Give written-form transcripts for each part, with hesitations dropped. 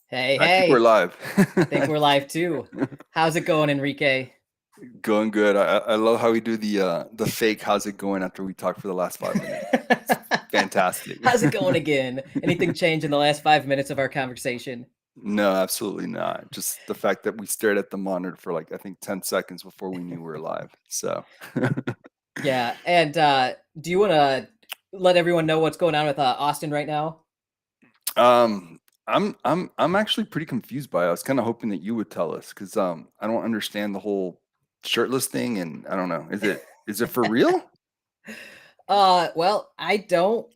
Hey, I think we're hey. live. I think we're live too. How's it going, Enrique? Going good. I love how we do the fake how's it going after we talk for the last 5 minutes. It's fantastic. How's it going again? Anything change in the last 5 minutes of our conversation? No, absolutely not. Just the fact that we stared at the monitor for like I think 10 seconds before we knew we were live. So Yeah, and do you want to let everyone know what's going on with Austin right now? um I'm actually pretty confused by it. I was kind of hoping that you would tell us because I don't understand the whole shirtless thing and I don't know. Is it for real? Well, I don't.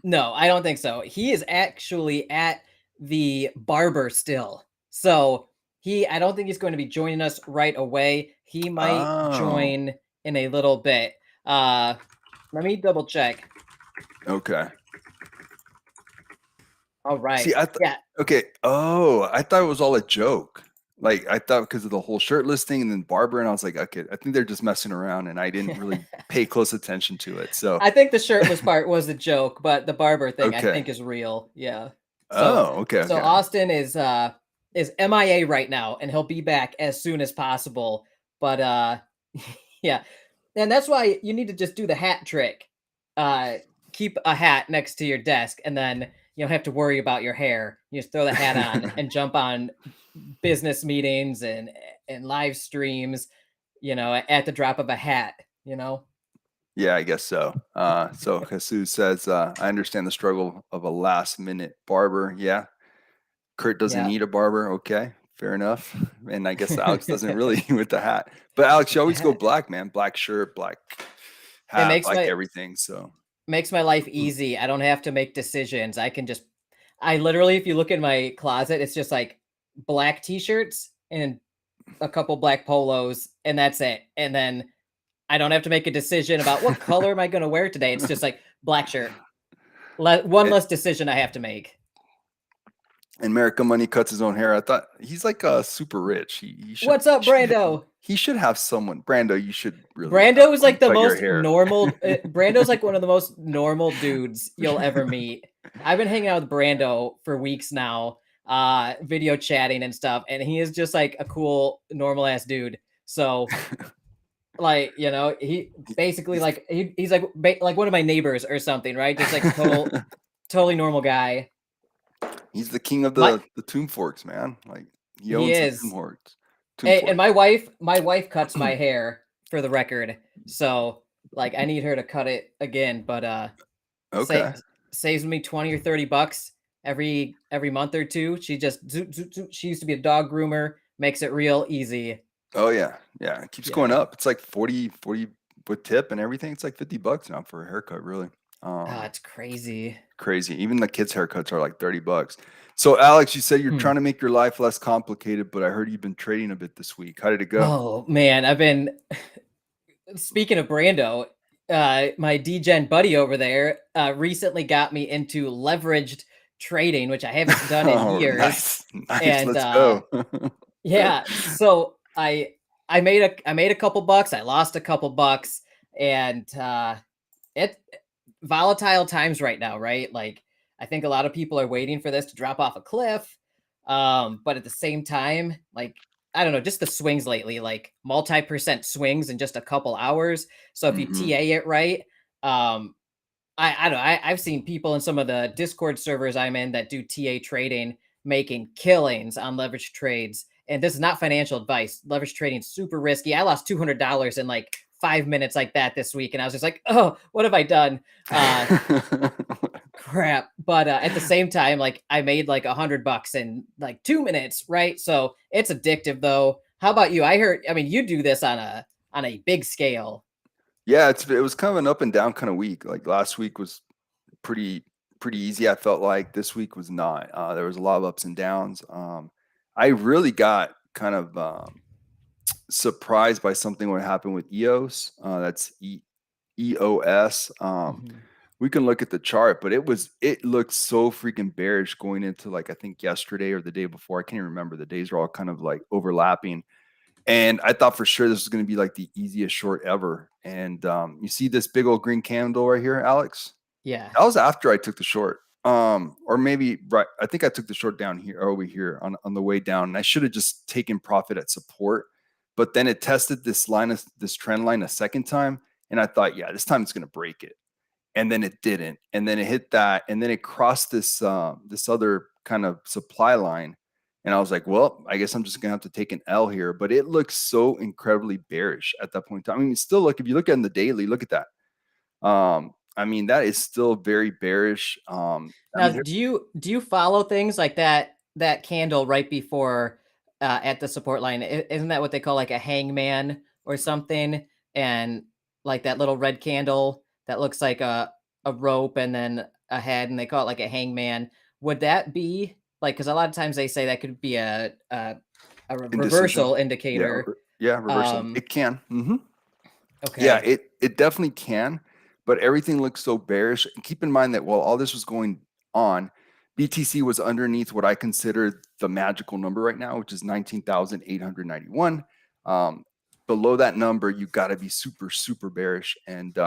No, I don't think so. He is actually at the barber still, so I don't think he's going to be joining us right away. He might Oh, join in a little bit. Uh, Let me double check. okay. All right. See, Yeah. okay. Oh, I thought it was all a joke. Like I thought because of the whole shirtless thing and then barber, and I was like, okay, I think they're just messing around, and I didn't really pay close attention to it. So, I think the shirtless part was a joke, but the barber thing I okay. think is real. Yeah. So Oh, okay, so okay. Austin is MIA right now and he'll be back as soon as possible. But yeah. And that's why you need to just do the hat trick. Uh Keep a hat next to your desk and then you don't have to worry about your hair. You just throw the hat on and jump on business meetings and live streams, at the drop of a hat, you know? Yeah, I guess so. So Jesus says, I understand the struggle of a last minute barber. Yeah, Kurt doesn't Yeah. need a barber. Okay, fair enough. And I guess Alex doesn't really with the hat. But Alex, you With the always go hat. black, man. Black shirt, black It hat, black everything. So. makes my life easy. I don't have to make decisions. I literally, if you look in my closet, it's just like black t-shirts and a couple black polos, and that's it. And then I don't have to make a decision about what color am I going to wear today. It's just like black shirt. One And less decision I have to make. America Money cuts his own hair. I thought he's like super rich. He should What's up, Brando? he should have someone. Brando, you should really have Brando is someone like the cut your most hair. normal. Brando's like one of the most normal dudes you'll ever meet. I've been hanging out with Brando for weeks now, video chatting and stuff, and he is just like a cool, normal ass dude. So, like, he basically He's like he's like like one of my neighbors or something, right? Just like totally normal guy. he's the king of My the tomb forks, man. Like he He owns the tomb is. forks. Tomb And forks. my wife cuts my hair for the record. So like I need her to cut it again, but say Okay. saves me 20 or 30 bucks every month or two. She just she used to be a dog groomer, makes it real easy. Oh yeah. Yeah. It keeps going Yeah. up. It's like 40 with tip and everything. It's like $50 now for a haircut, really. Ah, it's crazy. Crazy. Even the kids' haircuts are like $30. So, Alex, you said you're Hmm. trying to make your life less complicated, but I heard you've been trading a bit this week. How did it go? Oh man, I've been speaking of Brando, my DGen buddy over there recently got me into leveraged trading, which I haven't done in Oh, years. nice. Nice. And Let's go. yeah, so I made a couple bucks, I lost a couple bucks, and it volatile times right now, right? Like I think a lot of people are waiting for this to drop off a cliff. But at the same time, like I don't know, just the swings lately, like multi-percent swings in just a couple hours. So if you Hmm. TA it right, um, I don't know, I've seen people in some of the Discord servers I'm in that do TA trading making killings on leverage trades. And this is not financial advice. Leverage trading is super risky. I lost $200 in like 5 minutes like that this week, and I was just like, "Oh, what have I done?" Uh, Crap. But at the same time, like I made like $100 in like 2 minutes, right? So it's addictive, though. How about you? I heard. I mean, you do this on a big scale. Yeah, it was kind of an up and down kind of week. Like last week was pretty pretty easy. I felt like this week was not. There was a lot of ups and downs. I really got kind of surprised by something what happened with EOS. That's EOS. Mhm. We can look at the chart, but it looked so freaking bearish going into like I think yesterday or the day before. I can't even remember. The days are all kind of like overlapping. And I thought for sure this was going to be like the easiest short ever. And you see this big old green candle right here, Alex? Yeah. That was after I took the short. or maybe right. I think I took the short down here over here on the way down, and I should have just taken profit at support. But then it tested this trend line a second time, and I thought, yeah, this time it's going to break it, and then it didn't, and then it hit that, and then it crossed this other kind of supply line, and I was like, well, I guess I'm just going to have to take an L here. But it looks so incredibly bearish at that point in time. I mean, still look, if you look at the daily, look at that. I mean, that is still very bearish. I Now, mean, do you follow things like that candle right before at the support line? Isn't that what they call like a hangman or something? And like that little red candle that looks like a rope and then a head, and they call it like a hangman. Would that be like, because a lot of times they say that could be a indecision. reversal indicator. Yeah, reversal. It can. Yeah, Okay. it definitely can, but everything looks so bearish. And keep in mind that while all this was going on, BTC was underneath what I consider the magical number right now, which is 19,891. Below that number, you got to be super, super bearish. And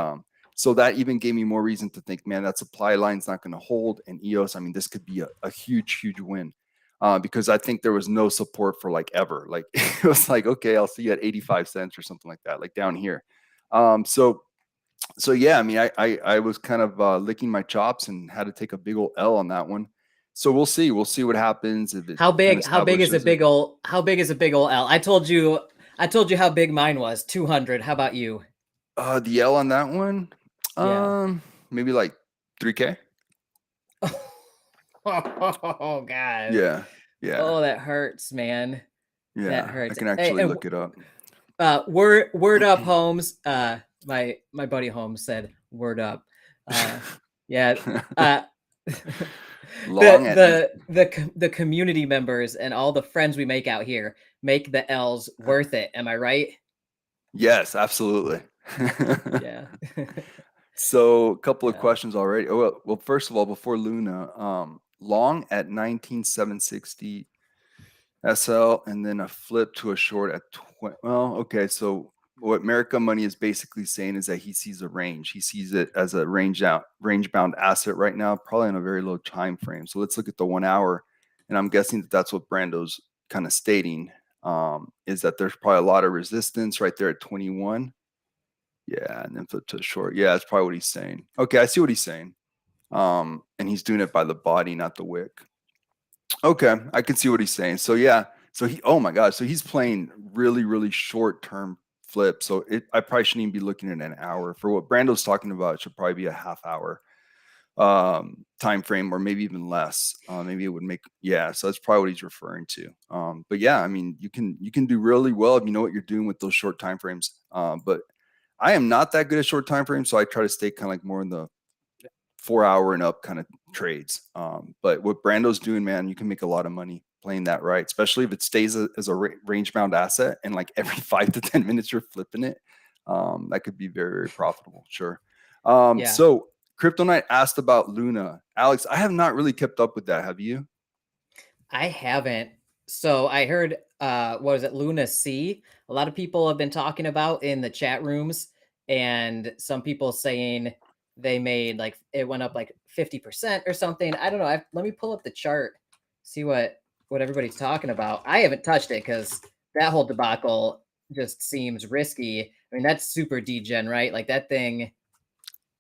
so that even gave me more reason to think, man, that supply line's not going to hold. And EOS, I mean, this could be a huge, huge win. Because I think there was no support for like ever. Like it was like, okay, I'll see you at 85 cents or something like that, like down here. So yeah, I mean, I was kind of licking my chops and had to take a big old L on that one. So we'll see what happens if it How kind of big? How big is a establishes it. big old? How big is a big old L? I told you. I told you how big mine was. 200. How about you? The L on that one, Yeah. maybe like 3K. Oh God. Yeah, yeah, Oh, that hurts, man. That yeah. I hurts. can Hey, actually look it up. word up, Holmes. My buddy Holmes said word up. Yeah. Uh, Long at the community members and all the friends we make out here make the L's worth it. Am I right? yes, absolutely. Yeah. So a couple of Yeah. questions already. Oh, well, first of all, before Luna, long at 19,760 SL, and then a flip to a short at 20. Well, okay. So what America Money is basically saying is that he sees a range. He sees it as a range bound asset right now, probably in a very low time frame. So let's look at the 1 hour, and I'm guessing that that's what Brando's kind of stating, is that there's probably a lot of resistance right there at 21. Yeah, and then flip to a short. Yeah, that's probably what he's saying. Okay, I see what he's saying. And he's doing it by the body, not the wick. Okay, I can see what he's saying. So yeah, oh my god, so he's playing really, really short term flip. So I probably shouldn't even be looking at an hour. For what Brando's talking about, it should probably be a half hour time frame, or maybe even less. Maybe it would make, yeah, so that's probably what he's referring to. But yeah, I mean, you can do really well if you know what you're doing with those short time frames. But I am not that good at short time frames, so I try to stay kind of like more in the 4 hour and up kind of trades. But what Brando's doing, man, you can make a lot of money playing that right, especially if it stays as a range bound asset, and like every 5 to 10 minutes you're flipping it. That could be very, very profitable. Sure. Yeah. So Crypto Knight asked about Luna. Alex, I have not really kept up with that. Have you? I haven't. So I heard what is it, Luna C? A lot of people have been talking about in the chat rooms, and some people saying they made like it went up like 50% or something. I don't know. Let me pull up the chart, see what everybody's talking about. I haven't touched it because that whole debacle just seems risky. I mean, that's super degen, right? Like that thing,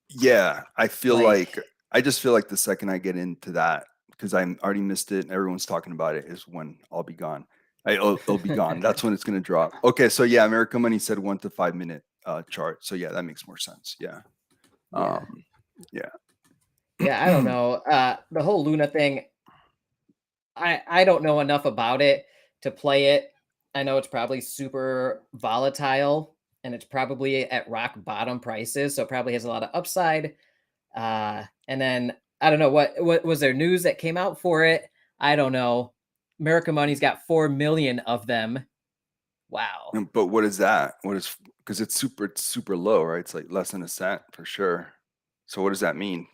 Yeah, like I just feel like the second I get into that, because I already missed it and everyone's talking about it, is when I'll be gone. It'll be gone. That's when it's going to drop. Okay, so yeah, America Money said 1 to 5 minute chart. So yeah, that makes more sense. Yeah. yeah. Yeah. Yeah, I don't know. The whole Luna thing, I don't know enough about it to play it. I know it's probably super volatile and it's probably at rock bottom prices, so it probably has a lot of upside. And then I don't know what was there news that came out for it. I don't know. America Money's got 4 million of them. Wow. But what is that? What is, because it's super low, right? It's like less than a cent for sure. So what does that mean?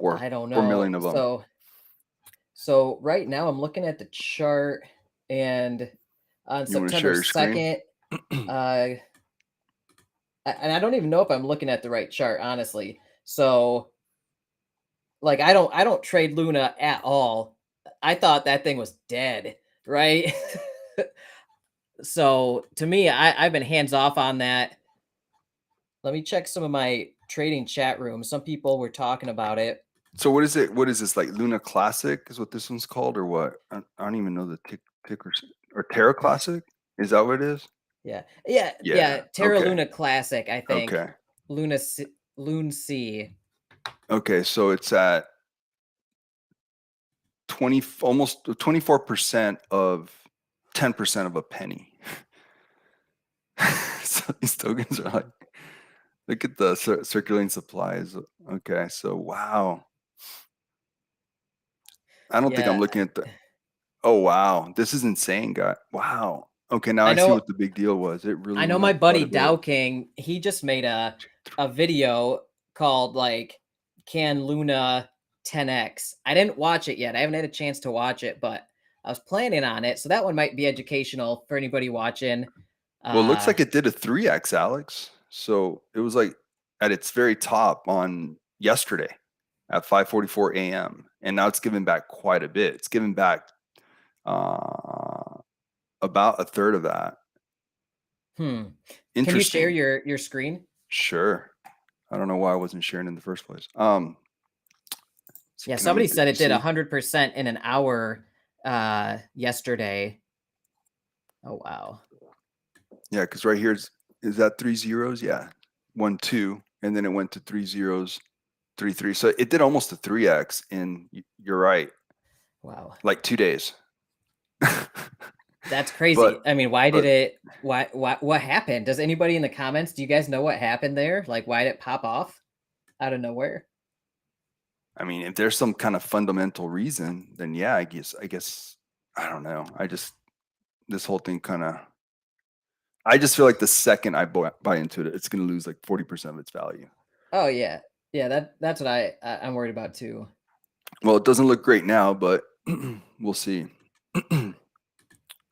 I don't 4 know. million of them. So right now I'm looking at the chart, and on You want to September share your screen? 2nd, and I don't even know if I'm looking at the right chart, honestly. So like I don't trade Luna at all. I thought that thing was dead, right? So to me, I've been hands off on that. Let me check some of my trading chat rooms. Some people were talking about it. So what is it? What is this, like Luna Classic is what this one's called, or what? I don't even know the ticker or Terra Classic. Is that what it is? Yeah. Terra Okay. Luna Classic, I think. Okay. Loon C. Okay. So it's at 20, almost 24% of 10% of a penny. So these tokens are like, look at the circulating supplies. Okay. So wow. I don't think I'm Yeah, looking at the. Oh wow, this is insane, guy. Wow. Okay, now I I see know what the big deal was. It really I know went my up quite buddy a bit. Dow King, he just made a video called like Can Luna 10x. I didn't watch it yet. I haven't had a chance to watch it, but I was planning on it. So that one might be educational for anybody watching. Well, it looks Uh like it did a 3x, Alex. So it was like at its very top on yesterday at 5:44 a.m. And now it's given back quite a bit. It's given back uh, about a third of that. hmm. Can you share Interesting. your screen? Sure. I don't know why I wasn't sharing in the first place. So Yeah, can I make somebody this? said You it did see? 100% in an hour yesterday. Oh wow. Yeah, because right here is that 3 zeros? Yeah. 1, 2. And then it went to 3 zeros, 3, 3. So it did almost a 3x in, you're right, Wow. like 2 days. That's but crazy. I mean, why did but it what happened? Does anybody in the comments, do you guys know what happened there? Like why did it pop off out of nowhere? I mean, if there's some kind of fundamental reason, then yeah, I guess I don't know. This whole thing kind of, I just feel like the second I buy into it, it's going to lose like 40% of its value. Oh yeah. Yeah, that's what I'm worried about too. Well, it doesn't look great now, but we'll see.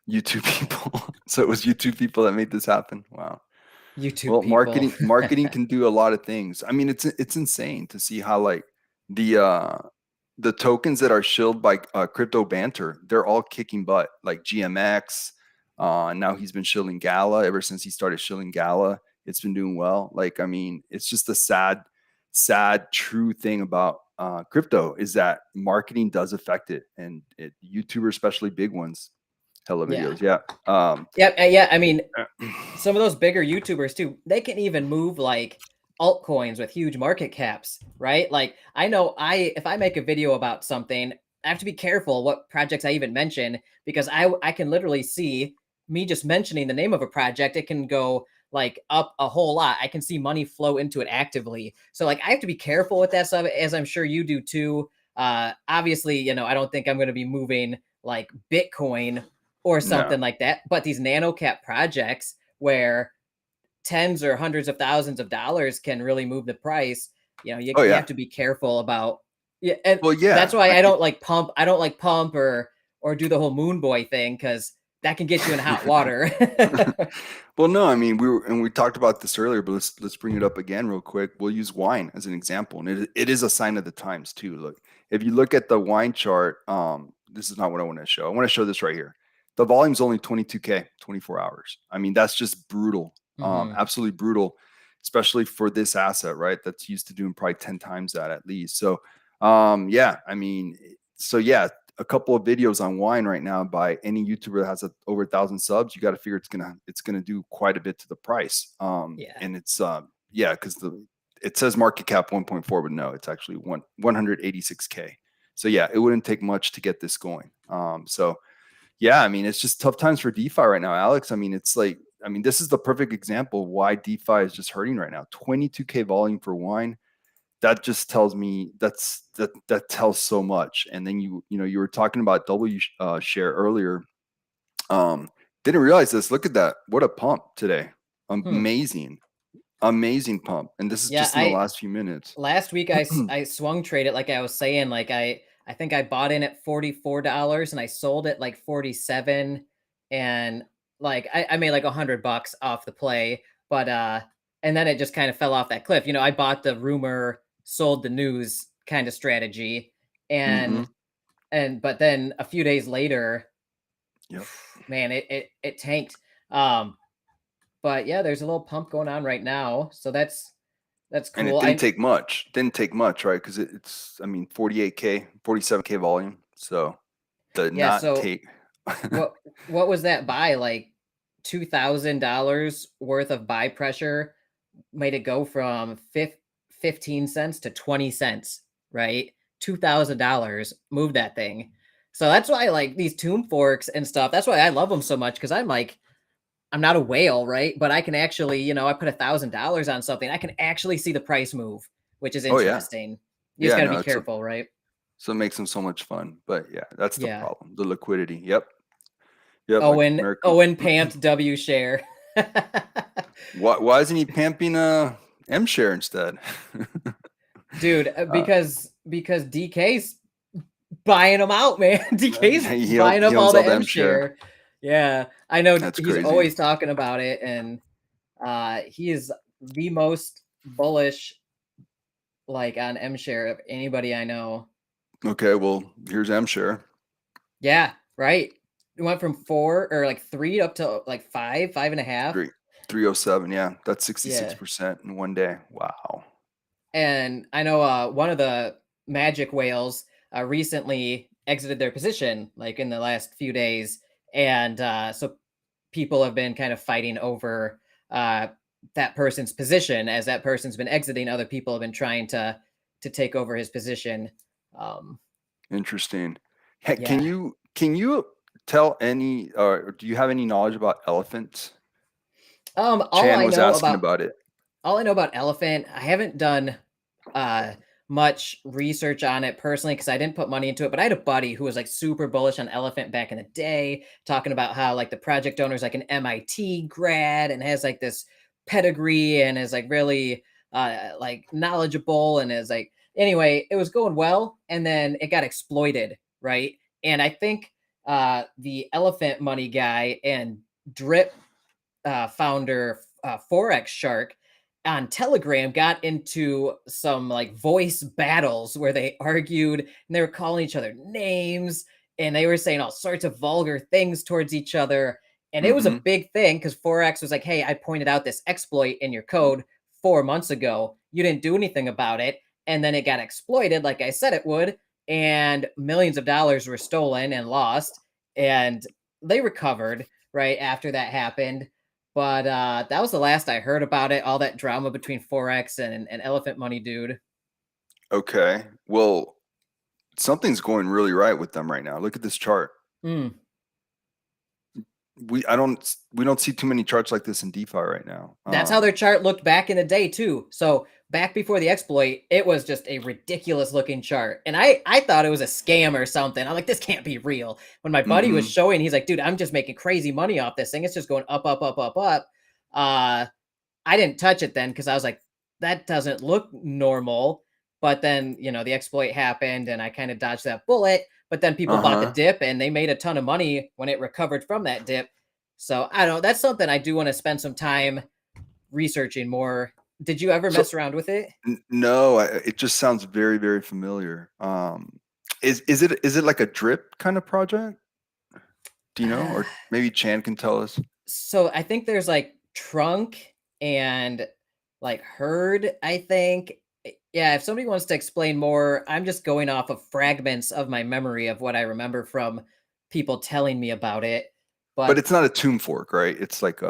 YouTube people. So it was YouTube people that made this happen. Wow. YouTube Well, people. marketing can do a lot of things. I mean, it's insane to see how like the uh the tokens that are shilled by crypto banter, they're all kicking butt. Like GMX, now he's been shilling Gala ever since he started shilling Gala. It's been doing well. Like, I mean, it's just a sad true thing about crypto is that marketing does affect it, and YouTubers, especially big ones, hella Yeah. videos. Yeah. Yeah, I mean, some of those bigger YouTubers too, they can even move like altcoins with huge market caps, right? Like I know if I make a video about something, I have to be careful what projects I even mention because I can literally see me just mentioning the name of a project, it can go like up a whole lot. I can see money flow into it actively. So like I have to be careful with that stuff, as I'm sure you do too. Obviously, I don't think I'm going to be moving like Bitcoin or No. something like that, but these nano cap projects where tens or hundreds of thousands of dollars can really move the price. Oh You yeah. have to be careful about. Yeah, and Well, that's yeah. why I don't like pump. I don't like pump or do the whole moon boy thing because that can get you in hot water. Well, no, I mean we talked about this earlier, but let's bring it up again real quick. We'll use wine as an example, and it is a sign of the times too. Look, if you look at the wine chart, this is not what I want to show. I want to show this right here. The volume's only 22K, 24 hours. I mean, that's just brutal, Hmm. absolutely brutal, especially for this asset, right? That's used to doing probably 10 times that at least. So, yeah, I mean, so yeah, a couple of videos on wine right now by any YouTuber that has over 1,000 subs, you got to figure it's gonna do quite a bit to the price. Yeah. And it's yeah, because it says market cap 1.4, but no, it's actually 186K. So yeah, it wouldn't take much to get this going. So yeah, I mean, it's just tough times for DeFi right now, Alex. I mean, it's like, I mean, this is the perfect example of why DeFi is just hurting right now. 22K volume for wine, that just tells me that tells so much. And then you were talking about W share earlier. Um, didn't realize this. Look at that. What a pump today. Hmm. Amazing pump. And this is Yeah. just in the I last few minutes. Last week I swung traded like I was saying. Like I think I bought in at $44 and I sold it like 47, and like I made like $100 off the play, but and then it just kind of fell off that cliff. I bought the rumor, sold the news kind of strategy, Mm-hmm. but then a few days later, Yep. man, it tanked. But yeah, there's a little pump going on right now, so that's And it cool. didn't take much. Didn't take much, right? Because it's, I mean, 48K, 47K volume. So the Yeah, not so take. what what was that buy, like $2,000 worth of buy pressure made it go from 15 cents to 20 cents, right? $2,000 moved that thing. So that's why, like, these tomb forks and stuff, that's why I love them so much, because I'm like, I'm not a whale, right? But I can actually, I put $1,000 on something. I can actually see the price move, which is Oh yeah, interesting. You just yeah. got to No, be it's a, careful, right? so it makes them so much fun. But yeah, that's the Yeah. problem. The liquidity. Yep. Yep. Like Owen, American. Owen Pant W share. Why isn't he pamping M share instead? Dude, uh, because DK's buying them out, man. DK's buying he up all owns the all the M M share. share. Yeah, I know That's he's crazy. always talking about it, and he is the most bullish, like, on M share of anybody I know. Okay, well, here's M share. Yeah, right. It went from 4 or like 3 up to like 5, 5.5. 307. Yeah, that's Yeah. 66% in one day. Wow. And I know one of the magic whales recently exited their position, like in the last few days. And so people have been kind of fighting over uh, that person's position. As that person's been exiting, other people have been trying to take over his position. Um, Interesting. yeah. Can you tell any, or do you have any knowledge about elephants? All Chan I was know asking about about it. all I know about elephant, I haven't done uh much research on it personally, because I didn't put money into it. But I had a buddy who was like super bullish on elephant back in the day, talking about how like the project owner is like an MIT grad and has like this pedigree and is like really like knowledgeable, and is like, anyway, it was going well, and then it got exploited, right? And I think the elephant money guy and drip founder, Forex Shark, on Telegram got into some like voice battles where they argued and they were calling each other names, and they were saying all sorts of vulgar things towards each other. And it was a Mm-hmm. big thing because Forex was like, hey, I pointed out this exploit in your code 4 months ago. You didn't do anything about it. And then it got exploited like I said it would. And millions of dollars were stolen and lost. And they recovered right after that happened. But that was the last I heard about it. All that drama between Forex and Elephant Money Dude. Okay. Well, something's going really right with them right now. Look at this chart. Mm. We don't see too many charts like this in DeFi right now. That's how their chart looked back in the day too. So back before the exploit, it was just a ridiculous looking chart. And I thought it was a scam or something. I'm like, this can't be real. When my buddy was Mm-hmm. showing, he's like, dude, I'm just making crazy money off this thing. It's just going up, up, up, up, up. I didn't touch it then because I was like, that doesn't look normal. But then, the exploit happened and I kind of dodged that bullet. But then people bought the Uh-huh. dip and they made a ton of money when it recovered from that dip. So I don't know. That's something I do want to spend some time researching more. Did you ever So mess around with it? no, it just sounds very, very familiar. Is it like a drip kind of project? Do you know? Uh, Or maybe Chan can tell us. so I think there's like trunk and like herd, I think. Yeah, if somebody wants to explain more, I'm just going off of fragments of my memory of what I remember from people telling me about it. But But it's not a tomb fork, right? It's like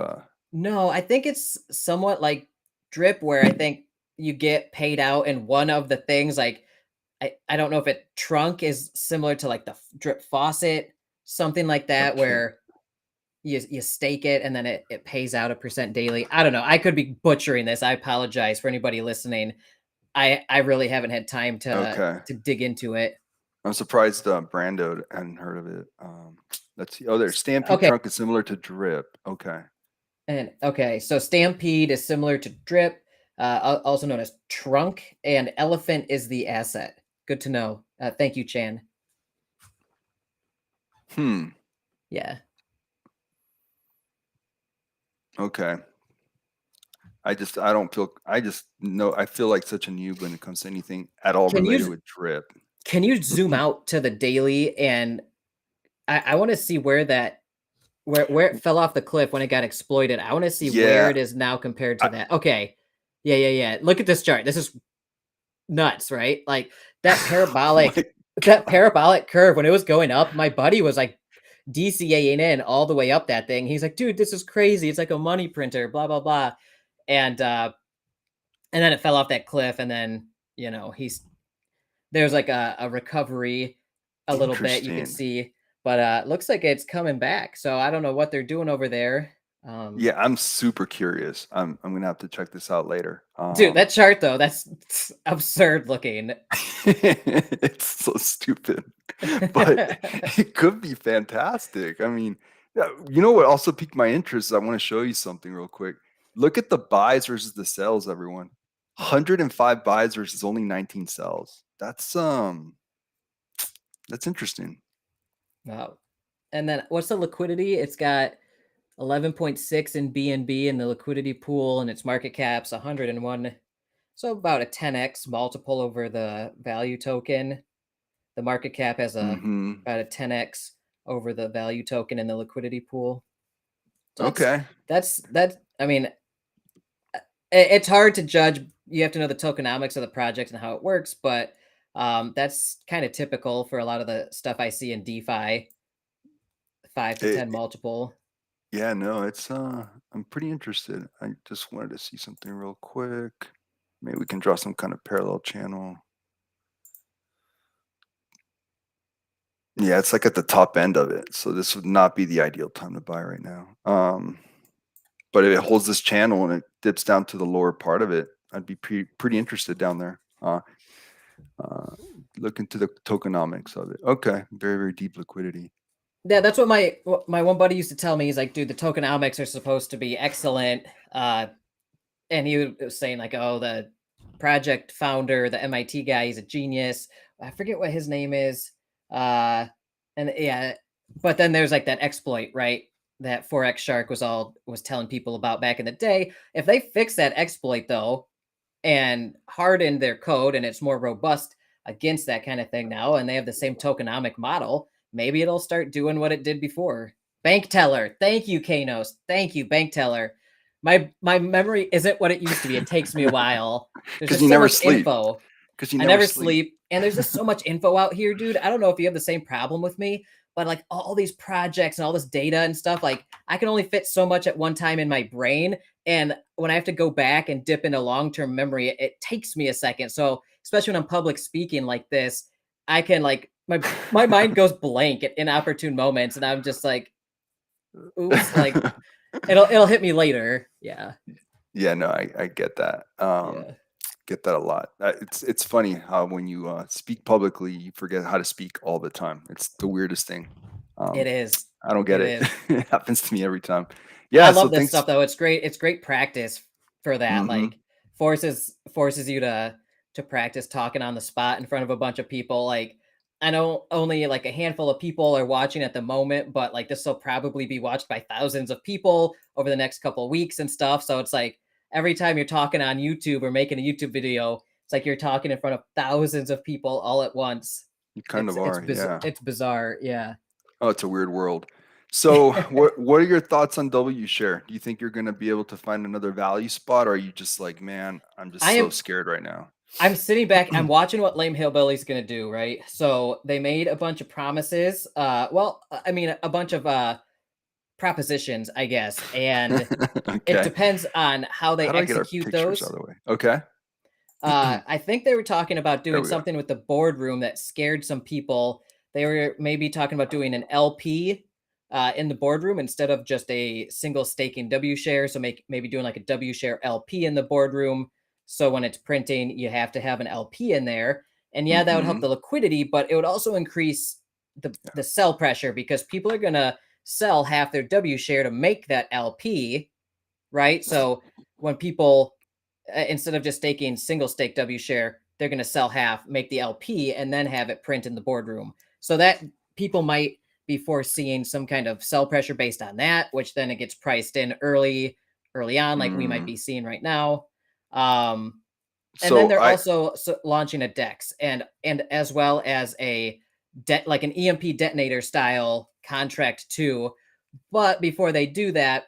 no, I think it's somewhat like drip, where I think you get paid out in one of the things. Like, I don't know if it trunk is similar to like the drip faucet, something like that, okay. where you stake it and then it pays out a percent daily. I don't know. I could be butchering this. I apologize for anybody listening. I really haven't had time Okay. to dig into it. I'm surprised Brando hadn't heard of it. Let's see. Oh, there. Stampede Okay. trunk is similar to drip. Okay. And okay, so Stampede is similar to Drip, also known as Trunk, and Elephant is the asset. Good to know. Thank you, Chan. Hmm. Yeah. Okay. I don't feel. I just know. I feel like such a noob when it comes to anything at all Can related you with drip. can you zoom out to the daily, and I want to see where it fell off the cliff when it got exploited. I want to see where Yeah. it is now compared to I, that. Okay. Yeah. Look at this chart. This is nuts, right? Like that oh my God. parabolic curve when it was going up, my buddy was like DCAing in all the way up that thing. He's like, dude, this is crazy. It's like a money printer, blah, blah, blah. And then it fell off that cliff, and then there's like a recovery a little bit you could Interesting. see, but looks like it's coming back. So I don't know what they're doing over there. Yeah, I'm super curious. I'm gonna have to check this out later. Dude, that chart though, that's absurd looking. It's so stupid, but it could be fantastic. I mean, you know what also piqued my interest? I want to show you something real quick. Look at the buys versus the sells, everyone. 105 buys versus only 19 sells. That's interesting. Wow. And then what's the liquidity? It's got 11.6 in BNB in the liquidity pool, and its market cap's 101. So about a 10x multiple over the value token. The market cap has Hmm. about a 10x over the value token in the liquidity pool. So Okay. that's I mean, it's hard to judge. You have to know the tokenomics of the project and how it works, but that's kind of typical for a lot of the stuff I see in DeFi, 5 to 10 It, multiple. yeah, no, I'm pretty interested. I just wanted to see something real quick. Maybe we can draw some kind of parallel channel. Yeah, it's like at the top end of it. So this would not be the ideal time to buy right now. But if it holds this channel and it dips down to the lower part of it, I'd be pretty interested down there. Look into the tokenomics of it. Okay, very, very deep liquidity. Yeah, that's what my one buddy used to tell me. He's like, dude, the tokenomics are supposed to be excellent. And he was saying like, oh, the project founder, the MIT guy, he's a genius. I forget what his name is. And yeah, but then there's like that exploit, right? That Forex Shark was telling people about back in the day. If they fix that exploit though, and harden their code, and it's more robust against that kind of thing now, and they have the same tokenomic model, maybe it'll start doing what it did before. Bank teller. Thank you, Kanos. Thank you, bank teller. My memory isn't what it used to be. It takes me a while. There's Because just you so never much sleep. info. Because you I never never sleep. sleep. And there's just so much info out here, dude. I don't know if you have the same problem with me, but like all these projects and all this data and stuff, like I can only fit so much at one time in my brain. And when I have to go back and dip into long-term memory, it takes me a second. So especially when I'm public speaking like this, I can like my mind goes blank at inopportune moments, and I'm just like, oops, like it'll hit me later. Yeah. Yeah, no, I get that. Yeah. Get that a lot. It's funny how when you speak publicly, you forget how to speak all the time. It's the weirdest thing. It Um, is. I don't get It it. is. It happens to me every time. I Yeah, so love this thanks. stuff though. It's great. It's great practice for that. Hmm. Like forces you to practice talking on the spot in front of a bunch of people. Like I know only like a handful of people are watching at the moment, but like this will probably be watched by thousands of people over the next couple of weeks and stuff. So it's like every time you're talking on YouTube or making a YouTube video, it's like you're talking in front of thousands of people all at once. You kind of are, yeah. It's bizarre. Yeah. Oh, it's a weird world. So, what are your thoughts on W share? Do you think you're going to be able to find another value spot, or are you just like, man, I'm just I so am scared right now? I'm sitting back, I'm watching what Lame Hillbilly's gonna do, right? So they made a bunch of promises. I mean a bunch of propositions, I guess, and it Okay. depends on how they How do I get our execute pictures out those. of the way? Okay. I think they were talking about There doing we go. something with the boardroom that scared some people. They were maybe talking about doing an LP in the boardroom instead of just a single staking W share. So maybe doing like a W share LP in the boardroom. So when it's printing, you have to have an LP in there. And yeah, that would help Hmm. the liquidity, but it would also increase the sell pressure because people are gonna sell half their W share to make that LP, right? So when people instead of just staking single stake W share, they're going to sell half, make the LP, and then have it print in the boardroom. So that people might be foreseeing some kind of sell pressure based on that, which then it gets priced in early early on, like we might Mm. be seeing right now. And then So they're I also launching a DEX and as well as a like an EMP detonator style contract too. But before they do that,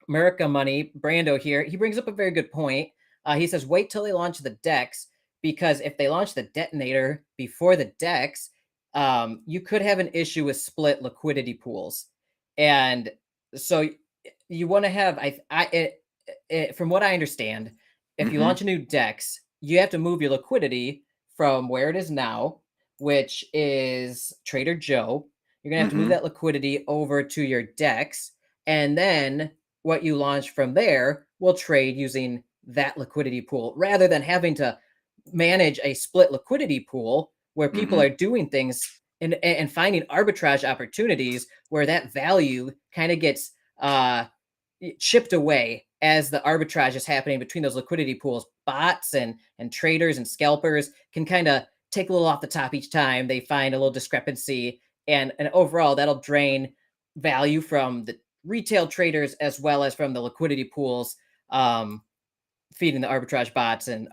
America Money, Brando here, he brings up a very good point. He says, wait till they launch the DEX, because if they launch the detonator before the DEX, you could have an issue with split liquidity pools. And so you want to have, from what I understand, if you mhm, launch a new DEX, you have to move your liquidity from where it is now, which is Trader Joe. You're going to have to move mhm, that liquidity over to your DEX. And then what you launch from there will trade using that liquidity pool rather than having to manage a split liquidity pool where people mhm. are doing things and finding arbitrage opportunities where that value kind of gets chipped away as the arbitrage is happening between those liquidity pools. Bots and traders and scalpers can kind of take a little off the top each time they find a little discrepancy, and overall that'll drain value from the retail traders as well as from the liquidity pools, um, feeding the arbitrage bots and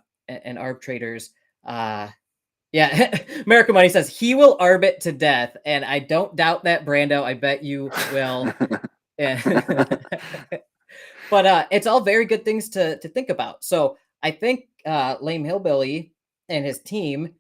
arbitrators. Yeah, American Money says he will arbit to death, and I don't doubt that, Brando. I bet you will. Yeah. But it's all very good things to think about. So I think Lame Hillbilly and his team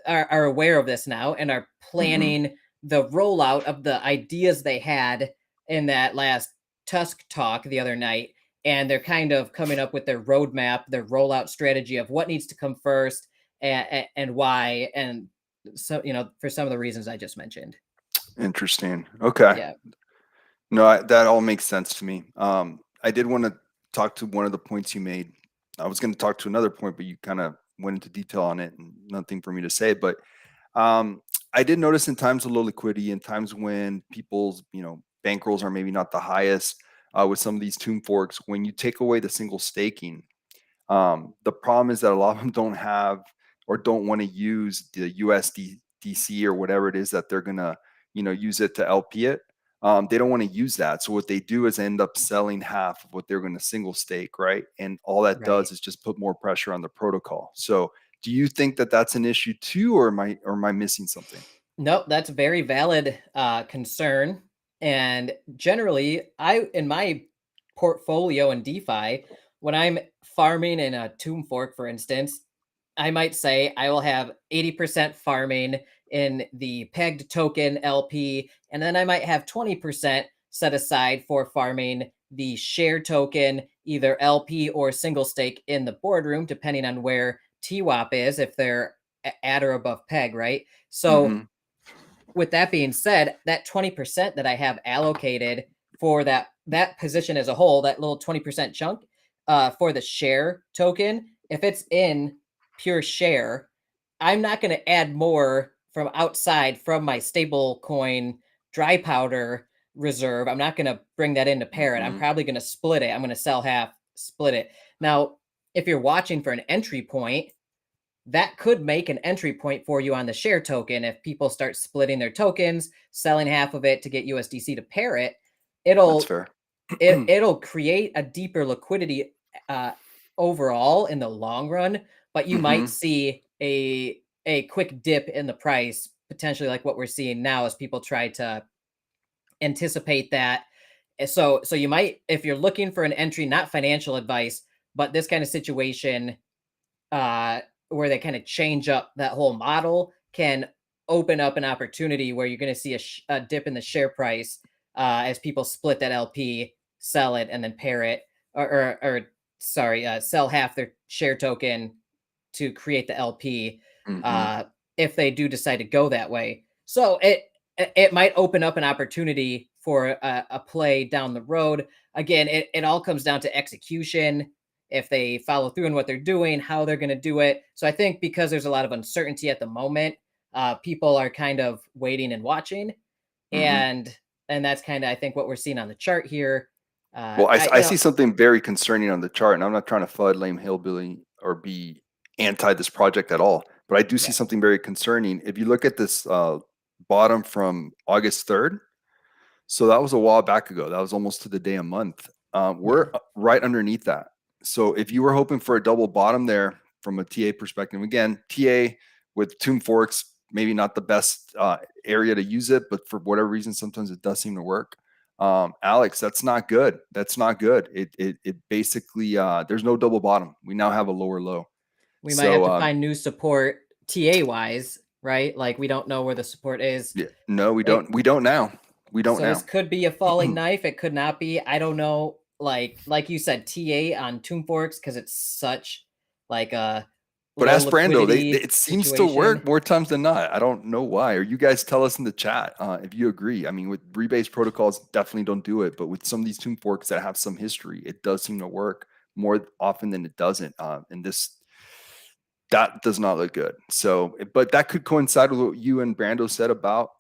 are aware of this now and are Mhm. planning the rollout of the ideas they had in that last Tusk talk the other night. And they're kind of coming up with their roadmap, their rollout strategy of what needs to come first and why. And so, for some of the reasons I just mentioned. Interesting. Okay. Yeah. No, that all makes sense to me. I did want to talk to one of the points you made. I was going to talk to another point, but you kind of went into detail on it, and nothing for me to say. But um, I did notice in times of low liquidity, in times when people's bankrolls are maybe not the highest, with some of these tomb forks, when you take away the single staking, the problem is that a lot of them don't have or don't want to use the USDC or whatever it is that they're gonna, use it to LP it. They don't want to use that. So what they do is end up selling half of what they're going to single stake, right? And all that Right. does is just put more pressure on the protocol. So do you think that that's an issue too, or am I missing something? Nope, that's a very valid concern. And generally, in my portfolio in DeFi, when I'm farming in a tomb fork, for instance, I might say I will have 80% farming in the pegged token LP, and then I might have 20% set aside for farming the share token, either LP or single stake in the boardroom, depending on where TWAP is, if they're at or above peg, right? So Mm-hmm. with that being said, that 20% that I have allocated for that position as a whole, that little 20% chunk for the share token, if it's in pure share, I'm not going to add more from outside from my stable coin dry powder reserve. I'm not going to bring that into Parrot. I'm Mm-hmm. probably going to split it. I'm going to sell half, split it. Now, if you're watching for an entry point, that could make an entry point for you on the share token. If people start splitting their tokens, selling half of it to get USDC to pair it, That's it'll fair. it'll create a deeper liquidity uh, overall in the long run. But you might Mm-hmm. see a quick dip in the price, potentially like what we're seeing now as people try to anticipate that. So you might, if you're looking for an entry, not financial advice, but this kind of situation uh, where they kind of change up that whole model can open up an opportunity where you're going to see a dip in the share price as people split that LP, sell it, and then pair it, or sorry, sell half their share token to create the LP Mm-hmm. uh, if they do decide to go that way. So it might open up an opportunity for a play down the road. Again, it all comes down to execution, if they follow through in what they're doing, how they're going to do it. So I think because there's a lot of uncertainty at the moment, people are kind of waiting and watching, Mm-hmm. and that's kind of I think what we're seeing on the chart here. Well, I, I I see something very concerning on the chart, and I'm not trying to flood lame hillbilly or be anti this project at all, but I do see yeah, something very concerning. If you look at this bottom from August 3rd, so that was a while back ago. That was almost to the day a month. We're right underneath that. So if you were hoping for a double bottom there from a TA perspective, again, TA with tomb forks, maybe not the best area to use it, but for whatever reason, sometimes it does seem to work. Alex, that's not good. That's not good. It basically, there's no double bottom. We now have a lower low. We might have to find new support TA wise, right? Like we don't know where the support is. Yeah, no, we don't. We don't now. We don't now. This could be a falling knife. It could not be. I don't know. Like you said, TA on tomb forks because it's such like a. But ask Brando, it seems to work more times than not. I don't know why. Or you guys tell us in the chat if you agree. I mean, with rebase protocols, definitely don't do it. But with some of these tomb forks that have some history, it does seem to work more often than it doesn't. And that does not look good. So, but that could coincide with what you and Brando said about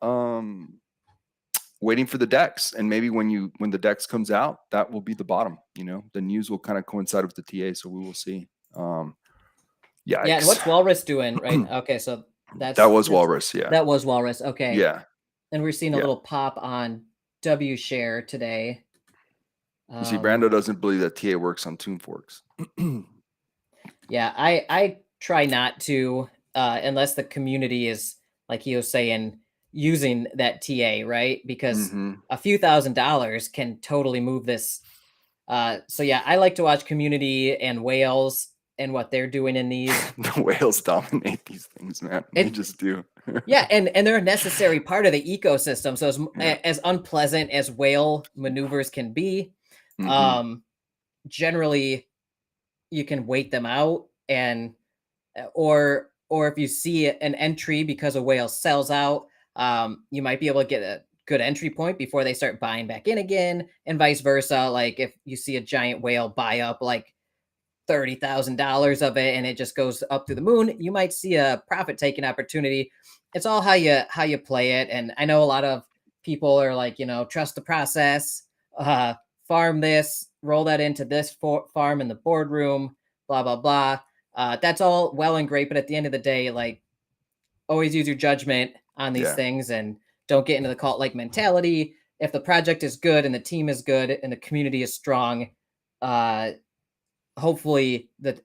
waiting for the DEX. And maybe when the DEX comes out, that will be the bottom. The news will kind of coincide with the TA. So we will see. Yeah. And what's Walrus doing? Right. Okay. So that was Walrus. Yeah. That was Walrus. Okay. Yeah. And we're seeing a little pop on W share today. You see, Brando doesn't believe that TA works on tomb forks. Yeah. I try not to, unless the community is, like he was saying, using that TA, right? Because a few $1,000s can totally move this. So yeah, I like to watch community and whales and what they're doing in these. The whales dominate these things, man. They just do. Yeah, and they're a necessary part of the ecosystem. So as unpleasant as whale maneuvers can be, generally you can wait them out, and or if you see an entry because a whale sells out, you might be able to get a good entry point before they start buying back in again, and vice versa. Like if you see a giant whale buy up like $30,000 of it and it just goes up to the moon, you might see a profit taking opportunity. It's all how you play it. And I know a lot of people are like, trust the process, farm this, roll that into this farm in the boardroom, blah, blah, blah. That's all well and great. But at the end of the day, like, always use your judgment on these things and don't get into the cult-like mentality. If the project is good and the team is good and the community is strong, hopefully the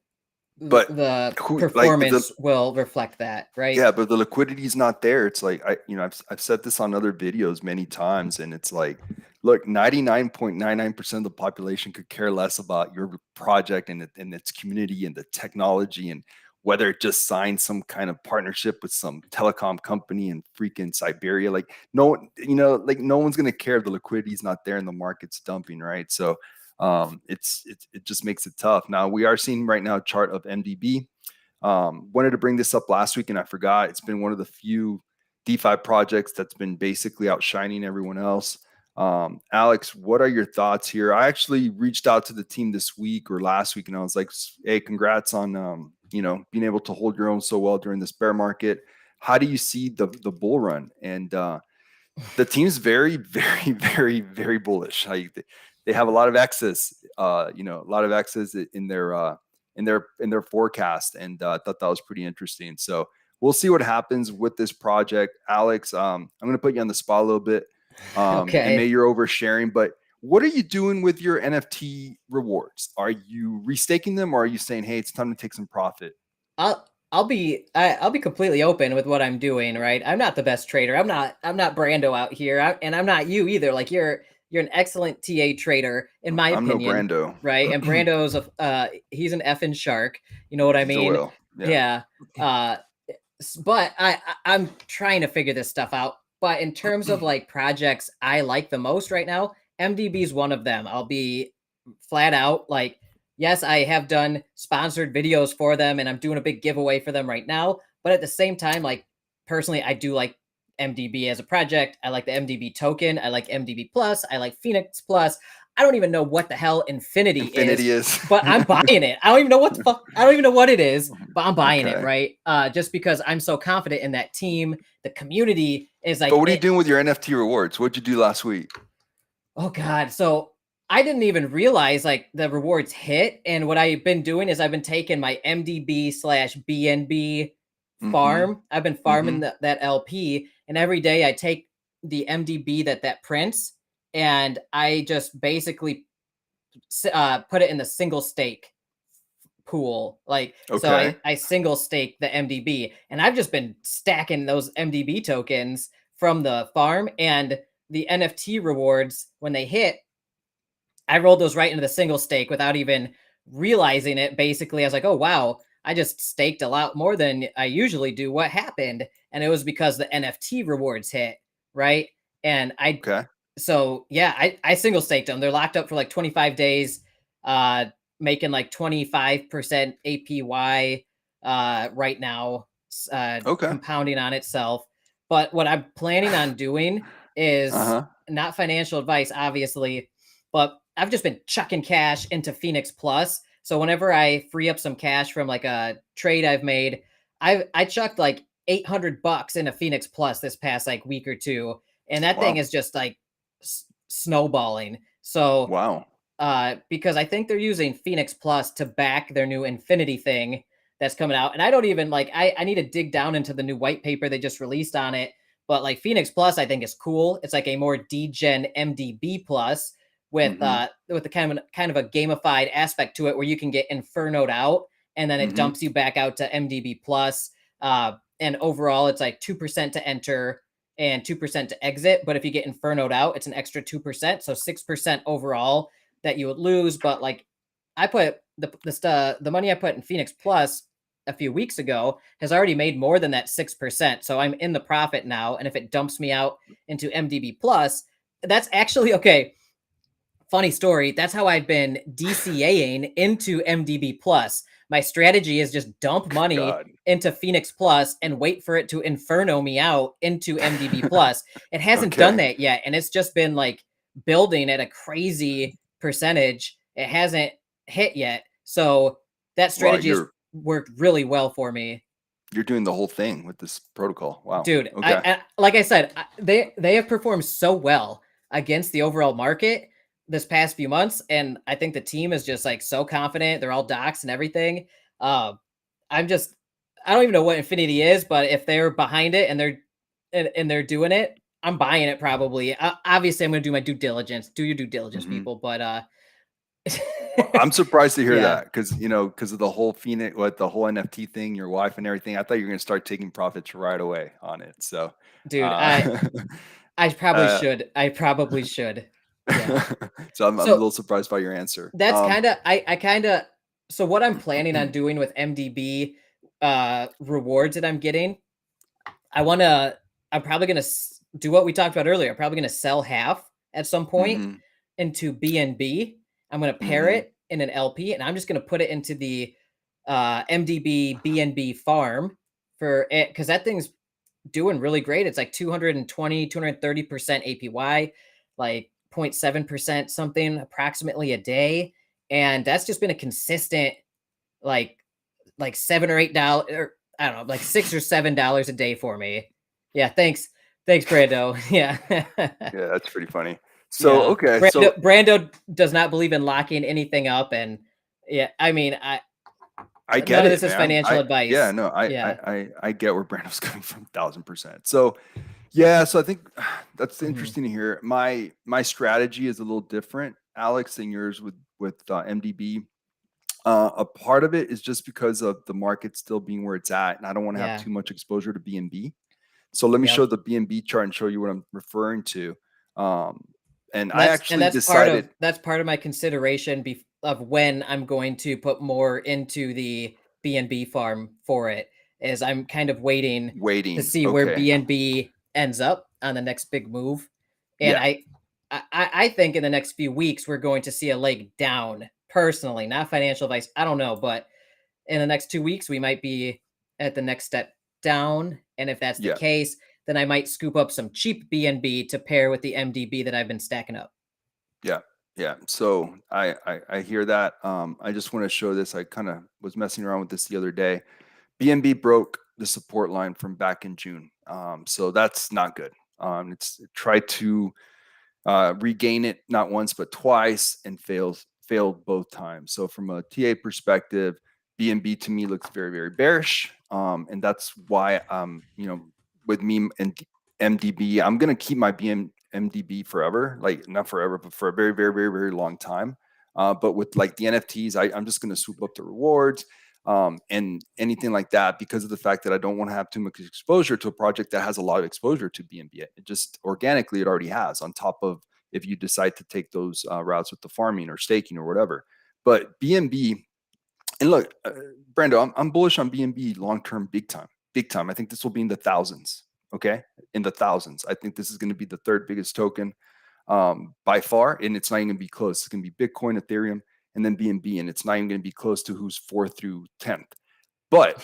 performance will reflect that, right? Yeah, but the liquidity is not there. It's like I've said this on other videos many times, and it's like, look, 99.99% of the population could care less about your project and its community and the technology and whether it just signed some kind of partnership with some telecom company in freaking Siberia. Like no one's gonna care if the liquidity is not there and the market's dumping, right? So it just makes it tough. Now we are seeing right now a chart of MDB. Wanted to bring this up last week and I forgot. It's been one of the few DeFi projects that's been basically outshining everyone else. Alex, what are your thoughts here? I actually reached out to the team this week or last week and I was like, hey, congrats on being able to hold your own so well during this bear market. How do you see the bull run? And the team's very, very, very, very bullish. They have a lot of excess, in their forecast, and I thought that was pretty interesting. So we'll see what happens with this project. Alex, I'm going to put you on the spot a little bit. Okay. And maybe you're oversharing, but what are you doing with your NFT rewards? Are you restaking them, or are you saying, hey, it's time to take some profit? I'll be completely open with what I'm doing, right? I'm not the best trader. I'm not Brando out here, and I'm not you either. Like you're an excellent TA trader, in my opinion. I'm no Brando, right? And Brando's he's an effing shark. You know what I mean? Yeah. But I'm trying to figure this stuff out. But in terms of like projects I like the most right now, MDB is one of them. I'll be flat out like, yes, I have done sponsored videos for them and I'm doing a big giveaway for them right now. But at the same time, like personally, I do like MDB as a project. I like the MDB token. I like MDB Plus. I like Phoenix Plus. I don't even know what the hell Infinity is, but I'm buying it. I don't even know what the fuck. I don't even know what it is, but I'm buying it, right? Just because I'm so confident in that team. The community is like. But what are you doing with your NFT rewards? What'd you do last week? Oh God. So I didn't even realize like the rewards hit. And what I've been doing is I've been taking my MDB/BNB farm. I've been farming that LP, and every day I take the MDB that prints, and I just basically put it in the single stake pool. Like, so Okay. I single stake the MDB, and I've just been stacking those MDB tokens from the farm, and the NFT rewards when they hit, I rolled those right into the single stake without even realizing it. Basically, I was like, oh wow, I just staked a lot more than I usually do. What happened? And it was because the NFT rewards hit, right? And Okay. so yeah, I single staked them. They're locked up for like 25 days, uh, making like 25% APY right now, Okay. compounding on itself. But what I'm planning on doing is Uh-huh. not financial advice, obviously, but I've just been chucking cash into Phoenix Plus. So whenever I free up some cash from like a trade I've made, I chucked like $800 into Phoenix Plus this past like week or two, and that thing Wow. is just like snowballing. So Wow. because I think they're using Phoenix Plus to back their new Infinity thing that's coming out. And I don't even like, I need to dig down into the new white paper they just released on it. But like Phoenix Plus, I think is cool. It's like a more degen MDB plus Mm-hmm. with the kind of a gamified aspect to it where you can get infernoed out and then it Mm-hmm. dumps you back out to MDB plus. And overall, it's like 2% to enter and 2% to exit. But if you get infernoed out, it's an extra 2%. So 6% overall that you would lose. But like I put the money I put in Phoenix Plus a few weeks ago has already made more than that 6%. So I'm in the profit now. And if it dumps me out into MDB Plus, that's actually okay. Funny story. That's how I've been DCAing into MDB Plus. My strategy is just dump money God. into Phoenix Plus and wait for it to inferno me out into MDB Plus. It hasn't done Okay. that yet, and it's just been like building at a crazy percentage. It hasn't hit yet, so that Wow, strategy has you're worked really well for me. you're doing the whole thing with this protocol. Wow. Dude, Okay. like I said, they have performed so well against the overall market this past few months, and I think the team is just like so confident. They're all docs and everything. Uh, I'm just I don't even know what Infinity is, but if they're behind it and they're doing it, I'm buying it probably. Obviously, I'm going to do my due diligence. Do your due diligence, Mm-hmm. people. But Well, I'm surprised to hear yeah, that because because of the whole Phoenix, the whole NFT thing, your wife and everything. I thought you were gonna start taking profits right away on it. So, dude, uh, I probably uh, should. I probably should. Yeah. so I'm a So little surprised by your answer. that's kind of I kind of so what I'm planning on doing with MDB rewards that I'm getting, I want to I'm probably going to do what we talked about earlier. I'm probably going to sell half at some point Mm-hmm. into BNB. I'm going to pair Mm-hmm. it in an LP and I'm just going to put it into the MDB BNB farm for it cuz that thing's doing really great. It's like 220, 230% APY, like 0.7% something approximately a day. And that's just been a consistent like $7 or $8 or I don't know, like $6 or $7 a day for me. Yeah, thanks. Thanks, Brando. Yeah. Yeah, that's pretty funny. So, Yeah. okay, so Brando does not believe in locking anything up. And yeah, I mean, I none get of it, this is man. financial Yeah, advice. no, Yeah. I get where Brando's coming from, 1000%. So, yeah, so I think that's Mhm. interesting to hear. My strategy is a little different, Alex, than yours with MDB. A part of it is just because of the market still being where it's at, and I don't want to have Yeah. too much exposure to BNB. So let me show Yep. the BNB chart and show you what I'm referring to. Um, and And I actually decided that's part of my consideration of when I'm going to put more into the BNB farm for it is I'm kind of waiting to waiting. see where Okay, BNB ends up on the next big move. And yeah, I think in the next few weeks we're going to see a leg down personally, not financial advice. I don't know, but in the next 2 weeks we might be at the next step down. And if that's the yeah, case, then I might scoop up some cheap BNB to pair with the MDB that I've been stacking up. yeah, yeah. So I hear that. I just want to show this. I kind of was messing around with this the other day. BNB broke the support line from back in June. So that's not good. It's tried to regain it not once but twice and failed both times. So from a TA perspective, BNB to me looks very very bearish, and that's why with me and MDB, I'm gonna keep my MDB forever, like not forever, but for a very very very very long time. But with like the NFTs, I'm just going to swoop up the rewards and anything like that, because of the fact that I don't want to have too much exposure to a project that has a lot of exposure to BNB. It just organically, it already has, on top of if you decide to take those routes with the farming or staking or whatever. But BNB, and look, Brando, I'm bullish on BNB long-term, big time. I think this will be in the thousands. Okay. In the thousands. I think this is going to be the third biggest token by far. And it's not even going to be close. It's going to be Bitcoin, Ethereum, and then BNB. And it's not even going to be close to who's 4th through 10th. But,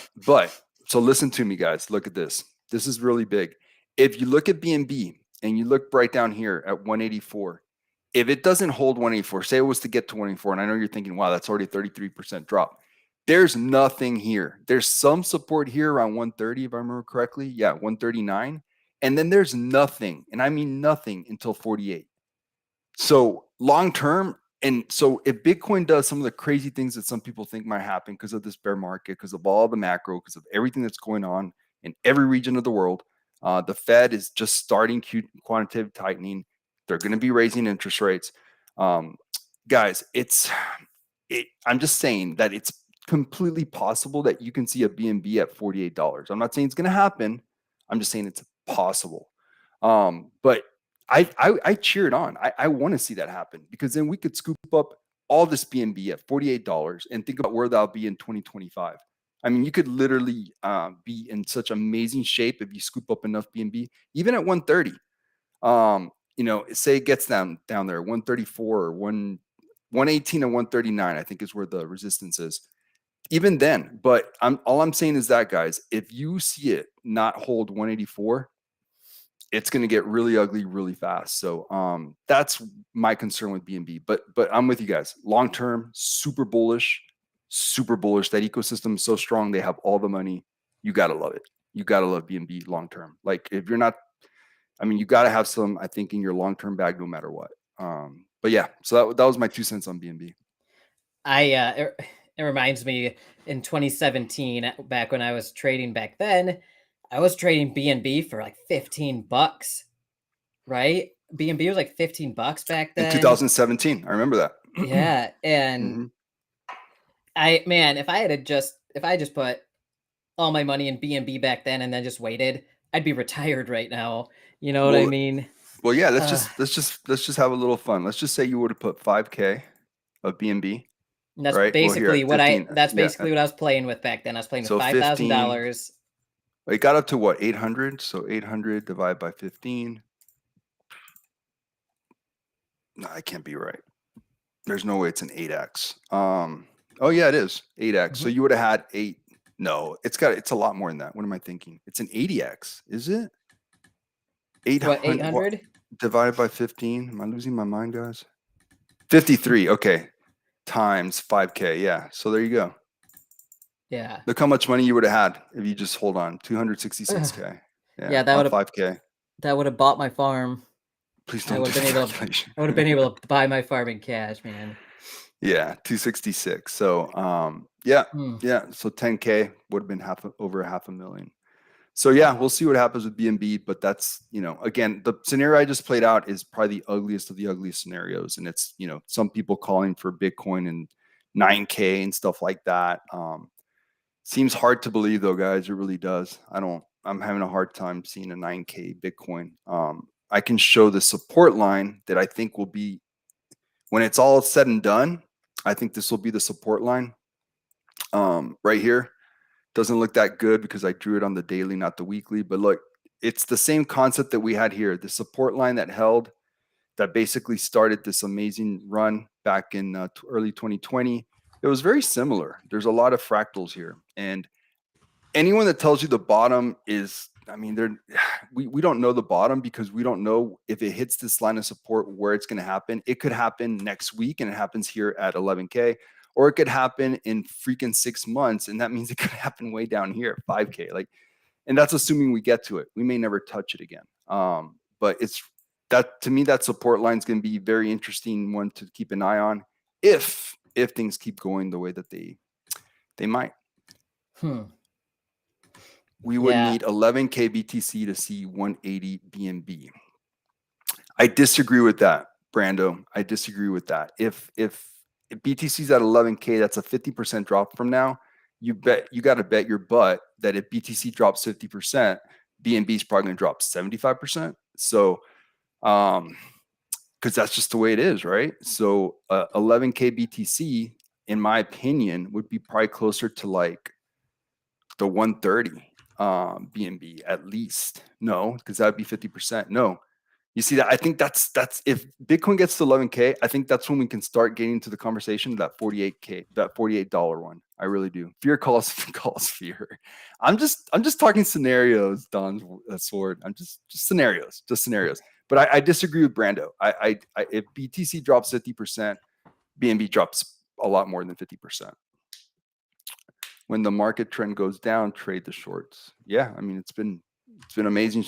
so listen to me, guys. Look at this. This is really big. If you look at BNB and you look right down here at 184, if it doesn't hold 184, say it was to get to 184, and I know you're thinking, wow, that's already a 33% drop. There's nothing here. There's some support here around 130, if I remember correctly. Yeah, 139. And then there's nothing, and I mean nothing, until 48. So long term, and so if Bitcoin does some of the crazy things that some people think might happen because of this bear market, because of all the macro, because of everything that's going on in every region of the world, the Fed is just starting quantitative tightening. They're going to be raising interest rates. Guys, I'm just saying that it's completely possible that you can see a BNB at $48. I'm not saying it's going to happen. I'm just saying it's possible. But I cheered on. I want to see that happen, because then we could scoop up all this BNB at $48 and think about where that'll be in 2025. I mean, you could literally be in such amazing shape if you scoop up enough BNB, even at 130. Say it gets down there, 134 or 118 and 139, I think is where the resistance is. Even then, but all I'm saying is that, guys, if you see it not hold 184, it's going to get really ugly really fast. So that's my concern with BNB. But I'm with you guys. Long term, super bullish. That ecosystem is so strong. They have all the money. You got to love it. You got to love BNB long term. Like, if you're not, I mean, you got to have some, I think, in your long term bag no matter what. But yeah, so that was my 2 cents on BNB. It reminds me, in 2017, back when I was trading back then, I was trading BNB for like $15, right? BNB was like $15 back then. In 2017, I remember that. Yeah, and if I just put all my money in BNB back then and then just waited, I'd be retired right now. You know what I mean? Well, yeah. Let's just have a little fun. Let's just say you would have put 5K of BNB. And that's right? basically what 15, that's basically what I was playing with back then. I was playing with $5,000. It got up to what, 800? So 800 divided by 15. No, I can't be right. There's no way it's an 8x. Oh yeah, it is 8x. So you would have had 8. No, it's a lot more than that. What am I thinking? It's an 80x. Is it? 800 divided by 15. Am I losing my mind, guys? 53. Okay. Times 5K. Yeah. So there you go. Yeah. Look how much money you would have had if you just hold on. 266K. Yeah, that would have 5K. That would have bought my farm. Please don't. I would have been able to buy my farm in cash, man. Yeah, 266. So yeah. So 10K would have been over $500,000. So yeah, we'll see what happens with BNB, but that's, again, the scenario I just played out is probably the ugliest of the ugliest scenarios. And it's, some people calling for Bitcoin and 9K and stuff like that. Seems hard to believe though, guys. It really does. I'm having a hard time seeing a 9K Bitcoin. I can show the support line that I think will be, when it's all said and done, I think this will be the support line right here. Doesn't look that good because I drew it on the daily, not the weekly. But look, it's the same concept that we had here. The support line that basically started this amazing run back in early 2020. It was very similar. There's a lot of fractals here. And anyone that tells you the bottom is, we don't know the bottom, because we don't know if it hits this line of support where it's going to happen. It could happen next week and it happens here at 11K. Or it could happen in freaking 6 months, and that means it could happen way down here at 5K. And that's assuming we get to it. We may never touch it again. But to me, that support line is going to be very interesting one to keep an eye on if things keep going the way that they might. We would need 11K BTC to see 180 BNB. I disagree with that, Brando. I disagree with that. If if BTC's at 11K, that's a 50% drop from now. You got to bet your butt that if BTC drops 50%, BNB is probably going to drop 75%. So, because that's just the way it is, right? So, 11K BTC, in my opinion, would be probably closer to like the 130 BNB at least. No, because that'd be 50%. No, you see that? I think that's if Bitcoin gets to 11K, I think that's when we can start getting to the conversation that 48K, that $48 one. I really do. Fear calls fear. I'm just talking scenarios, Don Sword. I'm just scenarios, But I disagree with Brando. If BTC drops 50%, BNB drops a lot more than 50%. When the market trend goes down, trade the shorts. Yeah, I mean it's been amazing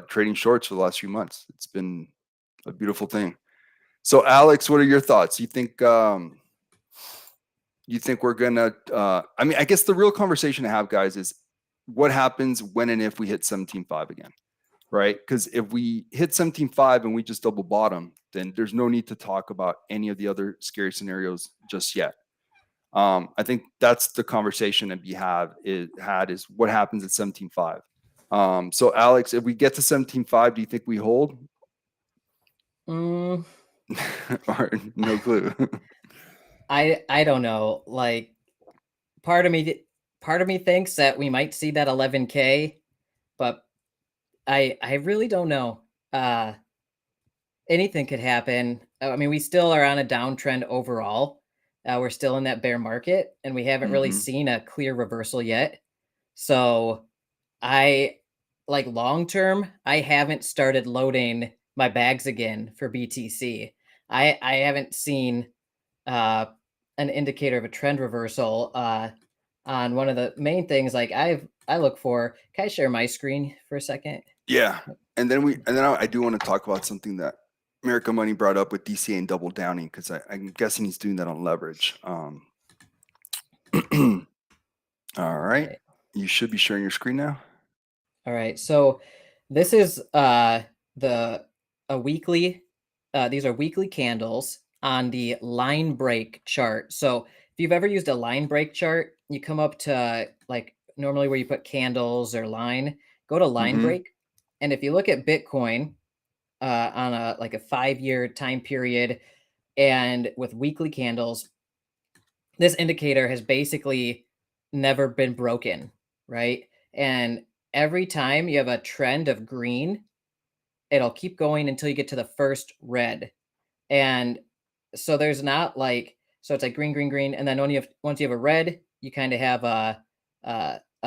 trading shorts for the last few months. It's been a beautiful thing. So, Alex, what are your thoughts? You think we're gonna? I mean, I guess the real conversation to have, guys, is what happens when and if we hit 17.5 again, right? Because if we hit 17.5 and we just double bottom, then there's no need to talk about any of the other scary scenarios just yet. I think that's the conversation to be had is what happens at 17.5. So, Alex, if we get to 17.5, do you think we hold? Or no clue. I don't know. Like, part of me thinks that we might see that 11K, but I really don't know. Anything could happen. I mean, we still are on a downtrend overall. We're still in that bear market, and we haven't really seen a clear reversal yet. So, like long term, I haven't started loading my bags again for BTC. I haven't seen an indicator of a trend reversal on one of the main things like I look for. Can I share my screen for a second? Yeah, and then I do want to talk about something that America Money brought up with DCA and double downing, because I'm guessing he's doing that on leverage. All right, you should be sharing your screen now. All right, so this is a weekly. These are weekly candles on the line break chart. So if you've ever used a line break chart, you come up to like normally where you put candles or line, go to line break. And if you look at Bitcoin on a 5-year time period and with weekly candles, this indicator has basically never been broken, right? And every time you have a trend of green, it'll keep going until you get to the first red. And so there's not like, so it's like green, green, green, and then once you have a red, you kind of have a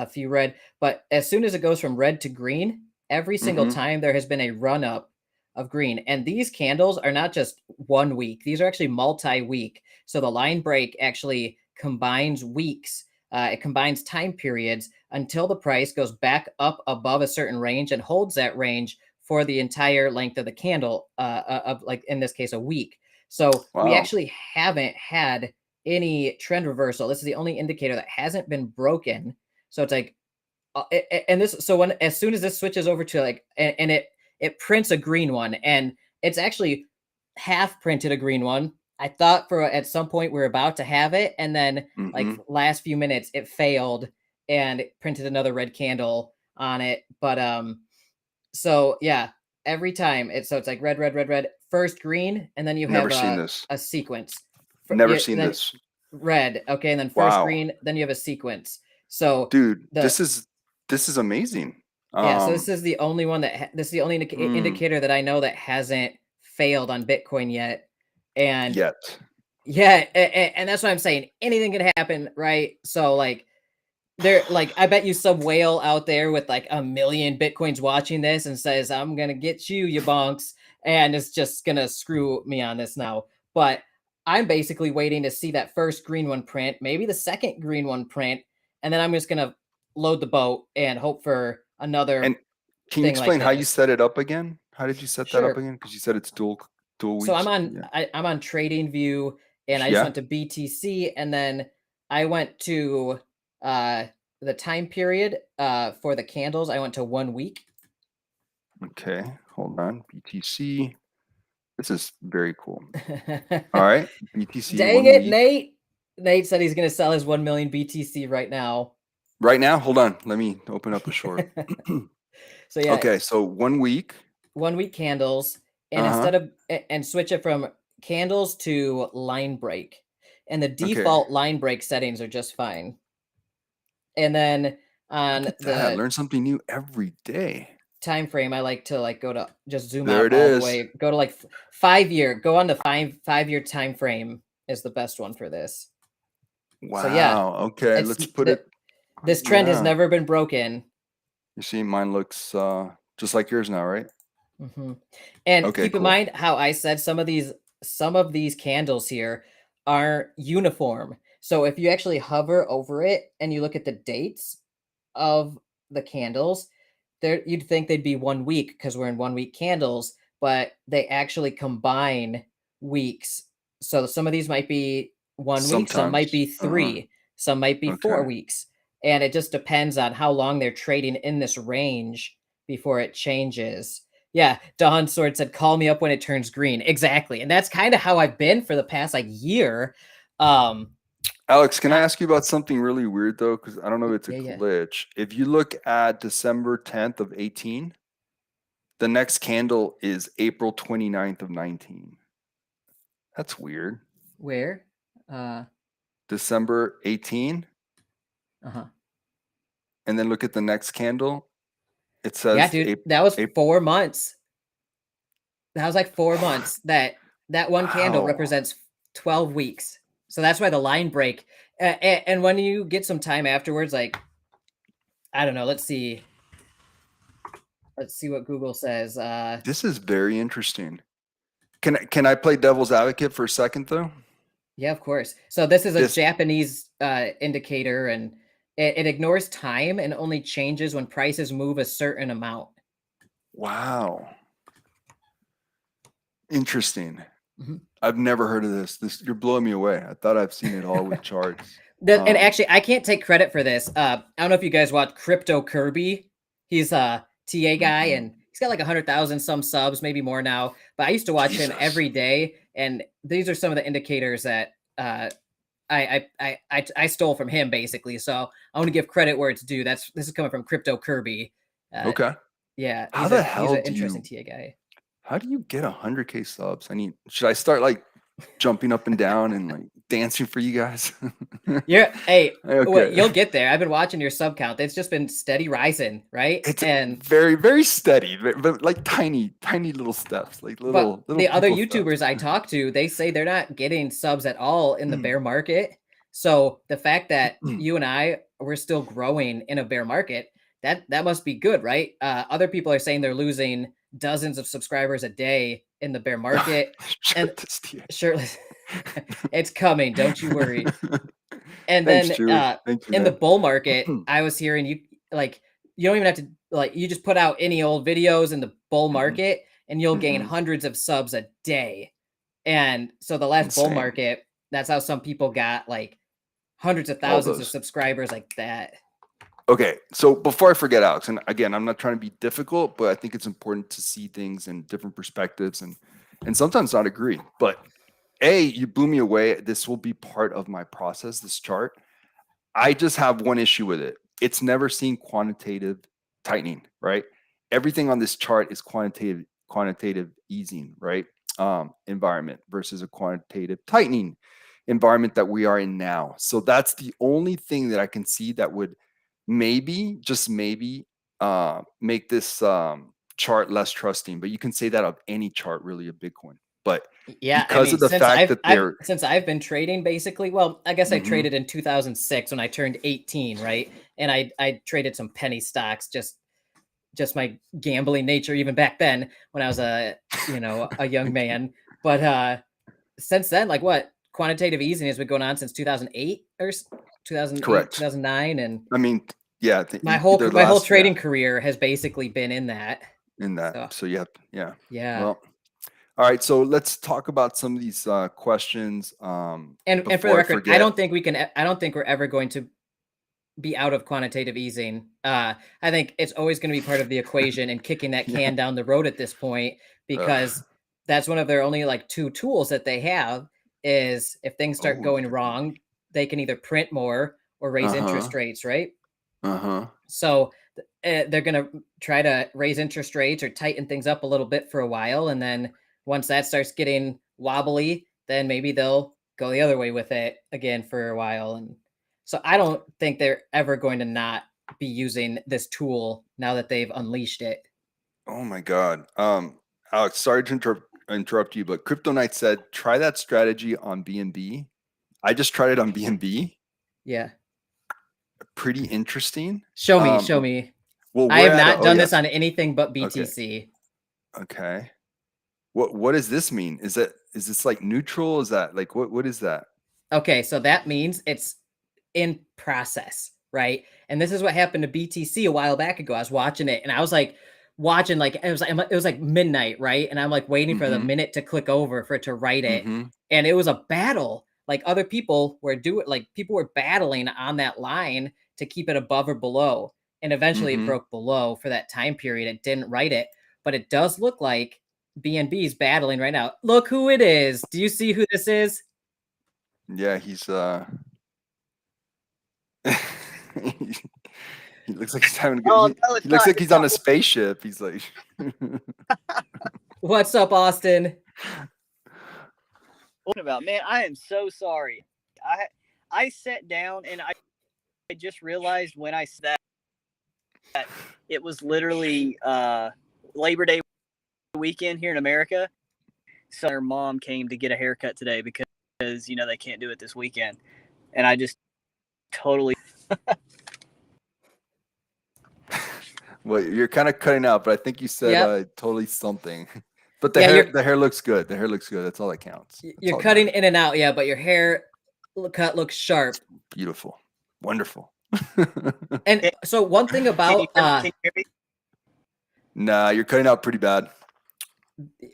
few red. But as soon as it goes from red to green, every single time there has been a run up of green. And these candles are not just 1 week; these are actually multi-week. So the line break actually combines weeks. It combines time periods until the price goes back up above a certain range and holds that range for the entire length of the candle, of like in this case a week. So we actually haven't had any trend reversal. This is the only indicator that hasn't been broken. So it's like, and this, so when as soon as this switches over to like, and it prints a green one, and it's actually half printed a green one. I thought for at some point we are about to have it, and then like last few minutes it failed and it printed another red candle on it. But so yeah, every time it's like red, red, red, red, first green, and then you have a sequence. Never seen this. Red, okay, and then first green, then you have a sequence. So dude, this is amazing. Yeah, so this is the only one this is the only indicator that I know that hasn't failed on Bitcoin yet. And yeah, and that's what I'm saying. Anything can happen, right? So like there, like I bet you some whale out there with like 1 million Bitcoins watching this and says, "I'm gonna get you, Yabonks," and it's just gonna screw me on this now. But I'm basically waiting to see that first green one print, maybe the second green one print, and then I'm just gonna load the boat and hope for another. And can you explain how you set it up again? How did you set that up again? Because you said it's dual weeks. So I'm on TradingView, and I just went to BTC, and then I went to the time period for the candles. I went to 1 week. Okay, hold on. BTC. This is very cool. All right, BTC Dang 1 it, week. Nate. Nate said he's going to sell his 1 million BTC right now. Right now, hold on. Let me open up a short. So yeah, Okay, so 1 week. 1 week candles, and Uh-huh. instead of and switch it from candles to line break. And the Okay. default line break settings are just fine. And then Look on at that. the Learn something new every day. time frame, I like to go to just zoom There out it all the is. way, go to like 5 year, go on the 5 year time frame is the best one for this. So yeah, Wow. Okay, it's let's put it. this trend has Yeah. never been broken. You see, mine looks just like yours now, right? And Okay, keep in cool. mind how I said some of these candles here aren't uniform. So if you actually hover over it and you look at the dates of the candles, there you'd think they'd be 1 week because we're in 1 week candles, but they actually combine weeks. So some of these might be 1 week, some might Sometimes. be three, some might be Okay. 4 weeks. And it just depends on how long they're trading in this range before it changes. Yeah, Dawn Sword said, "Call me up when it turns green." Exactly, and that's kind of how I've been for the past year. Um, Alex, can I I, ask you about something really weird though? Because I don't know if it's a yeah, yeah. glitch. If you look at December 10th of 18, the next candle is April 29th of 19. That's weird. Where? Uh, December 18, uh-huh. and then look at the next candle. It Yeah, says dude, April. that was 4 months. That was like 4 months. That one candle Wow. represents 12 weeks. So that's why the line break. And when you get some time afterwards, like I don't know, let's see what Google says. This is very interesting. Can I play devil's advocate for a second though? Yeah, of course. So this is a This Japanese indicator, and it ignores time and only changes when prices move a certain amount. wow. Interesting. Mhm. I've never heard of this. This you're blowing me away. I thought I've seen it all with charts. And actually, I can't take credit for this. I don't know if you guys watch Crypto Kirby. He's a TA guy, Mm-mm. and he's got like 100,000 some subs, maybe more now. But I used to watch him Jesus. every day, and these are some of the indicators that I stole from him basically. So I want to give credit where it's due. This is coming from Crypto Kirby. Uh, Okay. yeah, How the he's hell an do interesting you TA guy. how do you get 100K subs? Should I start like jumping up and down and like dancing for you guys? Hey, what Okay. you'll get there. I've been watching your sub count. It's just been steady rising, right? It's And very, very steady, but like tiny, tiny little steps, like but little the other people steps. YouTubers I talk to, they say they're not getting subs at all in the Mm. bear market. So the fact that you and I we're still growing in a bear market, that must be good, right? Other people are saying they're losing dozens of subscribers a day in the bear market, and Shut this TA. sure, it's coming. Don't you worry. And Thanks, then Chewy. Thank you, in the man. bull market, I was hearing like you don't even have to you just put out any old videos in the bull Mhm, market and you'll gain mhm. hundreds of subs a day. And so the last bull Insane. market, that's how some people got like hundreds of All thousands of those. subscribers like that. Okay, so before I forget, Alex, and again, I'm not trying to be difficult, but I think it's important to see things in different perspectives and sometimes not agree. But you blew me away. This will be part of my process, this chart. I just have one issue with it. It's never seen quantitative tightening, right? Everything on this chart is quantitative easing, right? Environment versus a quantitative tightening environment that we are in now. So that's the only thing that I can see that would maybe, just maybe, make this chart less trusting. But you can say that of any chart, really, of Bitcoin. But Yeah, I because mean, of the fact that they're since I've been trading basically, well, I guess I Mhm. traded in 2006 when I turned 18, right? And I traded some penny stocks, just my gambling nature even back then when I was a young man. But since then, like what quantitative easing has been going on since 2008 or 2008, correct. 2009, and I mean, yeah, either the my whole last, yeah, trading career has basically been in that. in that. So So yeah, yeah. yeah. Well, all right. So let's talk about some of these questions And for the before I record, I forget. don't think we can. I don't think we're ever going to be out of quantitative easing. I think it's always going to be part of the equation and kicking that Yeah. can down the road at this point Uh, because that's one of their only like 2 tools that they have, is if things start Oh, going wrong, they can either print more or raise uh-huh. interest rates, right? Uh-huh. So they're going to try to raise interest rates or tighten things up a little bit for a while. And then once that starts getting wobbly, then maybe they'll go the other way with it again for a while. And so I don't think they're ever going to not be using this tool now that they've unleashed it. Oh my God. Alex, sorry to interrupt you, but Crypto Knight said try that strategy on BNB. I just tried it on BNB. Yeah. Pretty interesting. Show me. Well, I we're have at not oh done this yes. on anything but Okay. BTC. Okay. What does this mean? Is this like neutral? Is that like what is that? Okay, so that means it's in process, right? And this is what happened to BTC a while back ago. I was watching it and I was like watching like it was like midnight, right? And I'm like waiting for the Mm-hmm. minute to click over for it to write it. Mm-hmm. And it was a battle. Like other people were people were battling on that line to keep it above or below. And eventually it Mm-hmm. broke below for that time period. It didn't write it, but it does look like BNB is battling right now. Look who it is. Do you see who this is? Yeah, he's he looks like he's having a good Oh no, he looks like he's on a spaceship. He's like What's up, Austin? about, man. I am so sorry. I sat down and I just realized when I said that it was literally Labor Day weekend here in America. So her mom came to get a haircut today because they can't do it this weekend, and I just totally. well, you're kind of cutting out, but I think you said Yep. totally something. But Yeah, the hair looks good. The hair looks good. That's all that counts. That's you're all that cutting matters. in and out, yeah, but your hair cut looks sharp. Beautiful. Wonderful. And so one thing about can you hear me? Nah, you're cutting out pretty bad.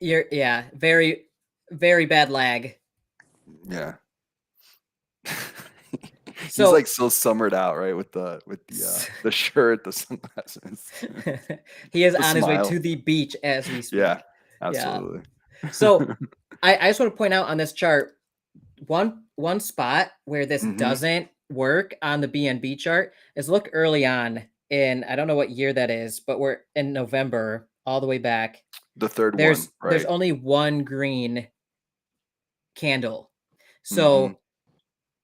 yeah, very very bad lag. Yeah. He's So like so summered out, right? With the shirt, the sunglasses. he is The on his way smile. to the beach as we speak. Yeah, Yeah. absolutely. So I just want to point out on this chart one spot where this Mhm. doesn't work on the BNB chart is look early on in, I don't know what year that is, but we're in November all the way back. The third one, There's right? only one green candle. Mhm. So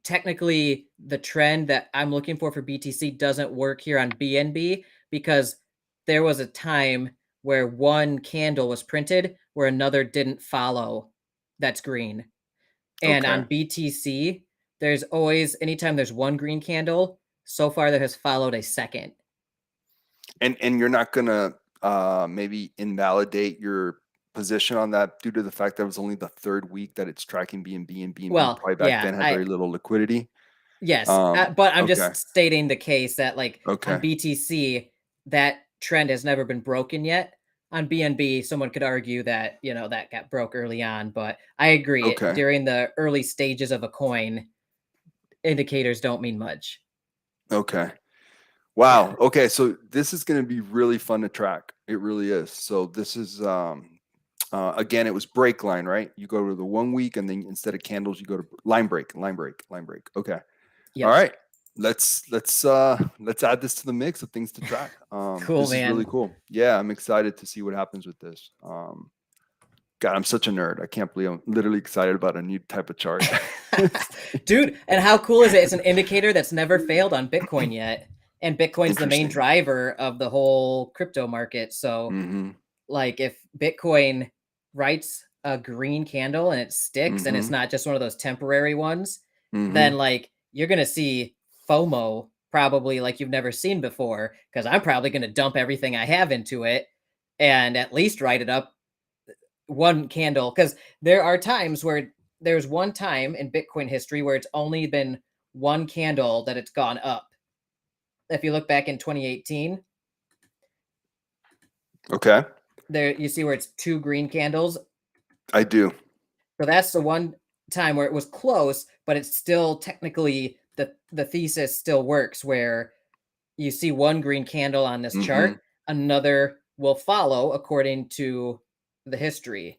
technically the trend that I'm looking for BTC doesn't work here on BNB because there was a time where one candle was printed where another didn't follow that's green. And Okay. on BTC, there's always, anytime there's one green candle, so far there has followed a second. And you're not gonna maybe invalidate your position on that due to the fact that it was only the third week that it's tracking BNB, and BNB Well, probably back yeah, then had very little liquidity. yes, but I'm Okay. just stating the case that like on Okay. BTC, that trend has never been broken yet. On BNB, someone could argue that, that got broke early on, but I agree. Okay. During the early stages of a coin, indicators don't mean much. Okay. Yeah. Wow. Okay. So this is going to be really fun to track. It really is. So this is, again, it was break line, right? You go to the 1 week and then instead of candles, you go to line break. Okay. Yes. All right. Let's add this to the mix of things to track. Cool, This is man. really cool. Yeah. I'm excited to see what happens with this. God, I'm such a nerd. I can't believe I'm literally excited about a new type of chart. Dude, and how cool is it? It's an indicator that's never failed on Bitcoin yet. And Bitcoin's the main Interesting. driver of the whole crypto market. So, Mhm. like, if Bitcoin writes a green candle and it sticks and it's Mhm. not just one of those temporary ones, then, Mhm. like, you're going to see FOMO probably like you've never seen before because I'm probably going to dump everything I have into it and at least write it up one candle because there are times where there's one time in Bitcoin history where it's only been one candle that it's gone up. If you look back in 2018, Okay. there you see where it's two green candles. I do. So that's the one time where it was close, but it's still technically the thesis still works where you see one green candle on this Mhm. chart, another will follow according to the history.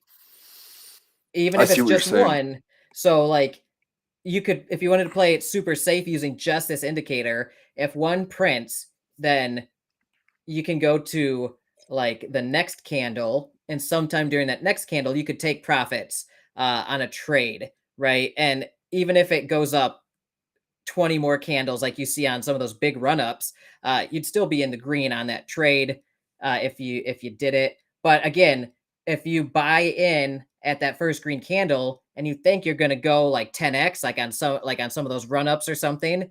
even I if see it's what you're just saying. one. So like you could, if you wanted to play it super safe using just this indicator, if one prints, then you can go to like the next candle, and sometime during that next candle, you could take profits on a trade, right? And even if it goes up 20 more candles like you see on some of those big run-ups, you'd still be in the green on that trade if you did it. But again, if you buy in at that first green candle and you think you're going to go like 10x like on some of those run-ups or something,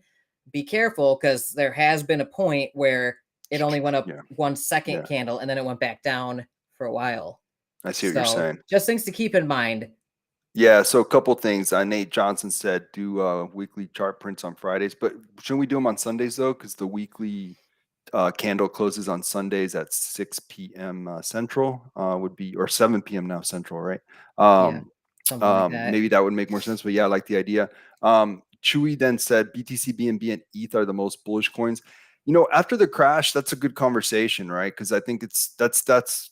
be careful, because there has been a point where it only went up Yeah. 1 second Yeah. candle and then it went back down for a while. I see what you're So saying. just things to keep in mind. Yeah, so a couple things. Nate Johnson said do weekly chart prints on Fridays, but shouldn't we do them on Sundays though? Because the weekly candle closes on Sundays at 6 p.m. Central, would be, or 7 p.m. now Central, right? Yeah, something like that. Maybe that would make more sense, but yeah, I like the idea. Chewy then said BTC, BNB, and ETH are the most bullish coins. After the crash, that's a good conversation, right? Because I think that's,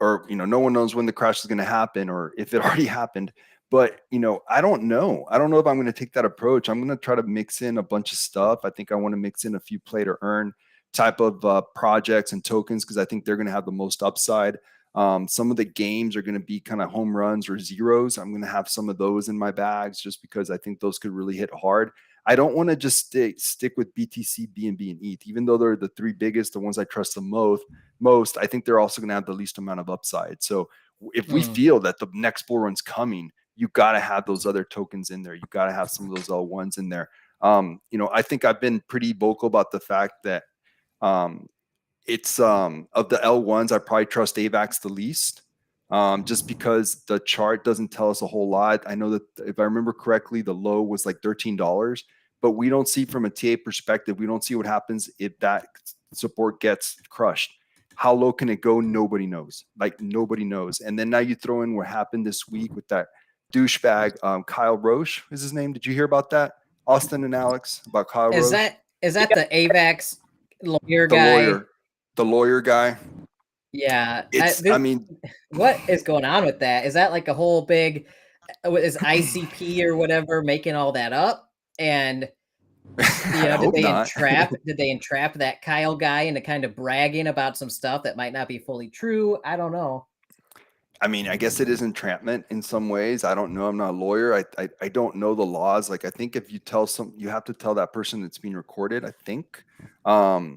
or no one knows when the crash is going to happen or if it already happened. But I don't know. I don't know if I'm going to take that approach. I'm going to try to mix in a bunch of stuff. I think I want to mix in a few play to earn type of projects and tokens, because I think they're going to have the most upside. Some of the games are going to be kind of home runs or zeros. I'm going to have some of those in my bags just because I think those could really hit hard. I don't want to just stick with BTC, BNB, and ETH, even though they're the three biggest, the ones I trust the most. I think they're also going to have the least amount of upside. So if we feel that the next bull run's coming, you got to have those other tokens in there. You got to have some of those L1s in there. I think I've been pretty vocal about the fact that it's of the L1s, I probably trust AVAX the least, just because the chart doesn't tell us a whole lot. I know that if I remember correctly, the low was like $13, but we don't see from a TA perspective, we don't see what happens if that support gets crushed. How low can it go? Nobody knows. Like nobody knows. And then now you throw in what happened this week with that douchebag, Kyle Roche is his name. Did you hear about that? Austin and Alex, about Kyle Is Roche? that the AVAX lawyer The guy? lawyer guy. Yeah. I mean, What is going on with that? Is that like a whole big is ICP or whatever making all that up? And I hope not. did they entrap that Kyle guy into kind of bragging about some stuff that might not be fully true? I don't know. I mean, I guess it is entrapment in some ways. I don't know. I'm not a lawyer. I don't know the laws. Like, I think if you you have to tell that person it's being recorded, I think. But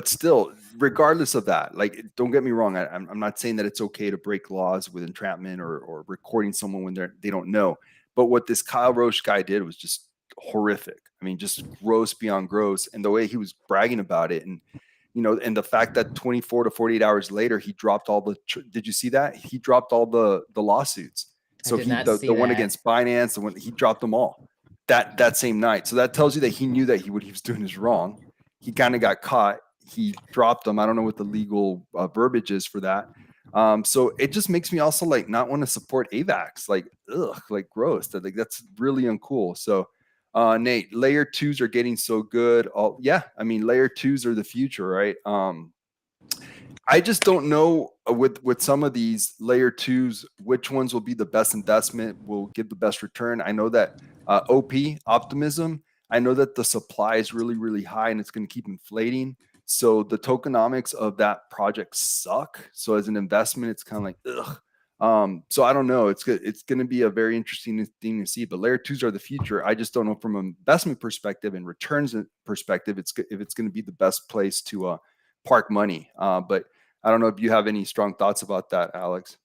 still, regardless of that, like, don't get me wrong. I'm not saying that it's okay to break laws with entrapment or recording someone when they don't know. But what this Kyle Roche guy did was just horrific. I mean, just gross beyond gross. And the way he was bragging about it, and and the fact that 24 to 48 hours later, he dropped all the, did you see that? He dropped all the lawsuits. I So did not see the one that. against Binance, the one, he dropped them all that same night. So that tells you that he knew that what he was doing is wrong. He kind of got caught. He dropped them. I don't know what the legal verbiage is for that. So it just makes me also like not want to support AVAX. Like, ugh, like gross. That's really uncool. So Nate, layer twos are getting so good. Yeah, I mean, layer twos are the future, right? I just don't know with some of these layer twos, which ones will be the best investment, will give the best return. I know that OP optimism, I know that the supply is really, really high and it's going to keep inflating. So the tokenomics of that project suck. So as an investment, it's kind of like, ugh. So I don't know. It's good. It's going to be a very interesting thing to see. But layer twos are the future. I just don't know from an investment perspective and returns perspective, if it's going to be the best place to park money. But I don't know if you have any strong thoughts about that, Alex.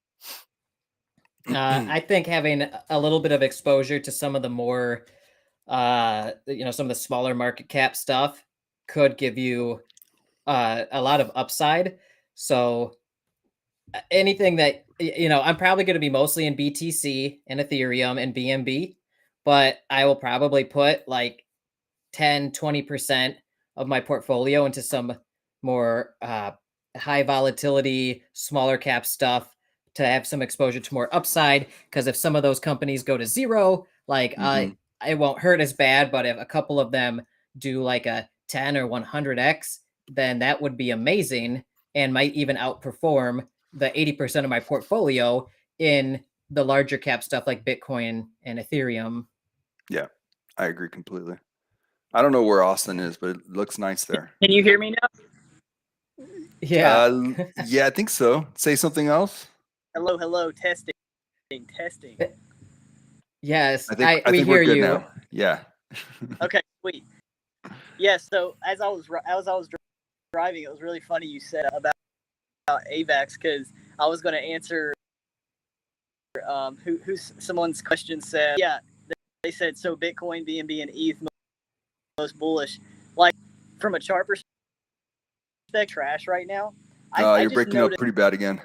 I think having a little bit of exposure to some of the more, some of the smaller market cap stuff could give you a lot of upside. So anything that, I'm probably going to be mostly in BTC and Ethereum and BNB, but I will probably put like 10-20% of my portfolio into some more high volatility, smaller cap stuff to have some exposure to more upside. Because if some of those companies go to zero, like it won't hurt as bad. But if a couple of them do like a 10 or 100x, then that would be amazing and might even outperform the 80% of my portfolio in the larger cap stuff like Bitcoin and Ethereum. Yeah, I agree completely. I don't know where Austin is, but it looks nice there. Can you hear me now? Yeah. Yeah, I think so. Say something else. Hello, testing. Yes, I think we hear we're good you. now. Yeah. Okay, sweet. Yeah, so as I was driving, it was really funny you said about AVAX, because I was going to answer someone's question said, yeah, they said, so Bitcoin, BNB, and ETH most bullish. Like, from a chart perspective, trash right now. You're breaking up pretty bad again.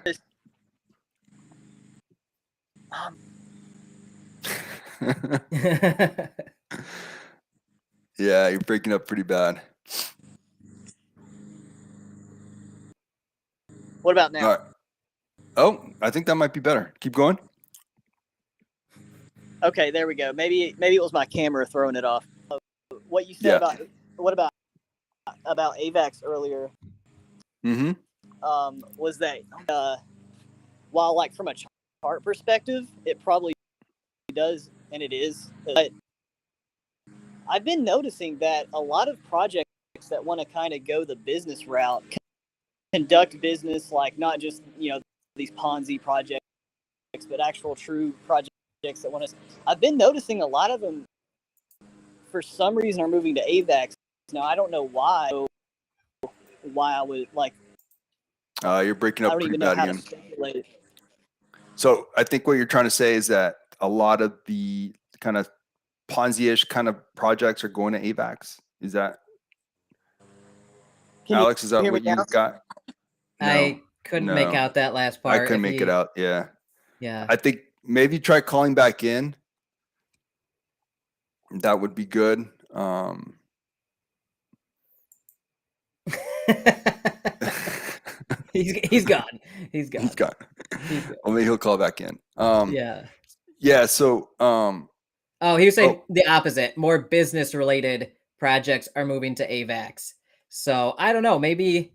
Yeah, you're breaking up pretty bad. What about now? All right. Oh, I think that might be better. Keep going. Okay, there we go. Maybe it was my camera throwing it off. What you said about AVAX earlier was that while like from a chart perspective, it probably does, and it is. But I've been noticing that a lot of projects that want to kind of go the business route, conduct business, like not just these Ponzi projects, but actual true projects that want to. I've been noticing a lot of them, for some reason, are moving to AVAX. Now I don't know why. Why I would like. You're breaking up pretty bad again. Speculate. So I think what you're trying to say is that a lot of the kind of Ponzi-ish kind of projects are going to AVAX. Is that, Alex? Is that what you got? No, I couldn't make out that last part. I couldn't make it out. Yeah. Yeah. I think maybe try calling back in. That would be good. He's gone. He's gone. He's gone. Well, maybe he'll call back in. Yeah. So, he was saying the opposite. More business related projects are moving to AVAX. So I don't know. Maybe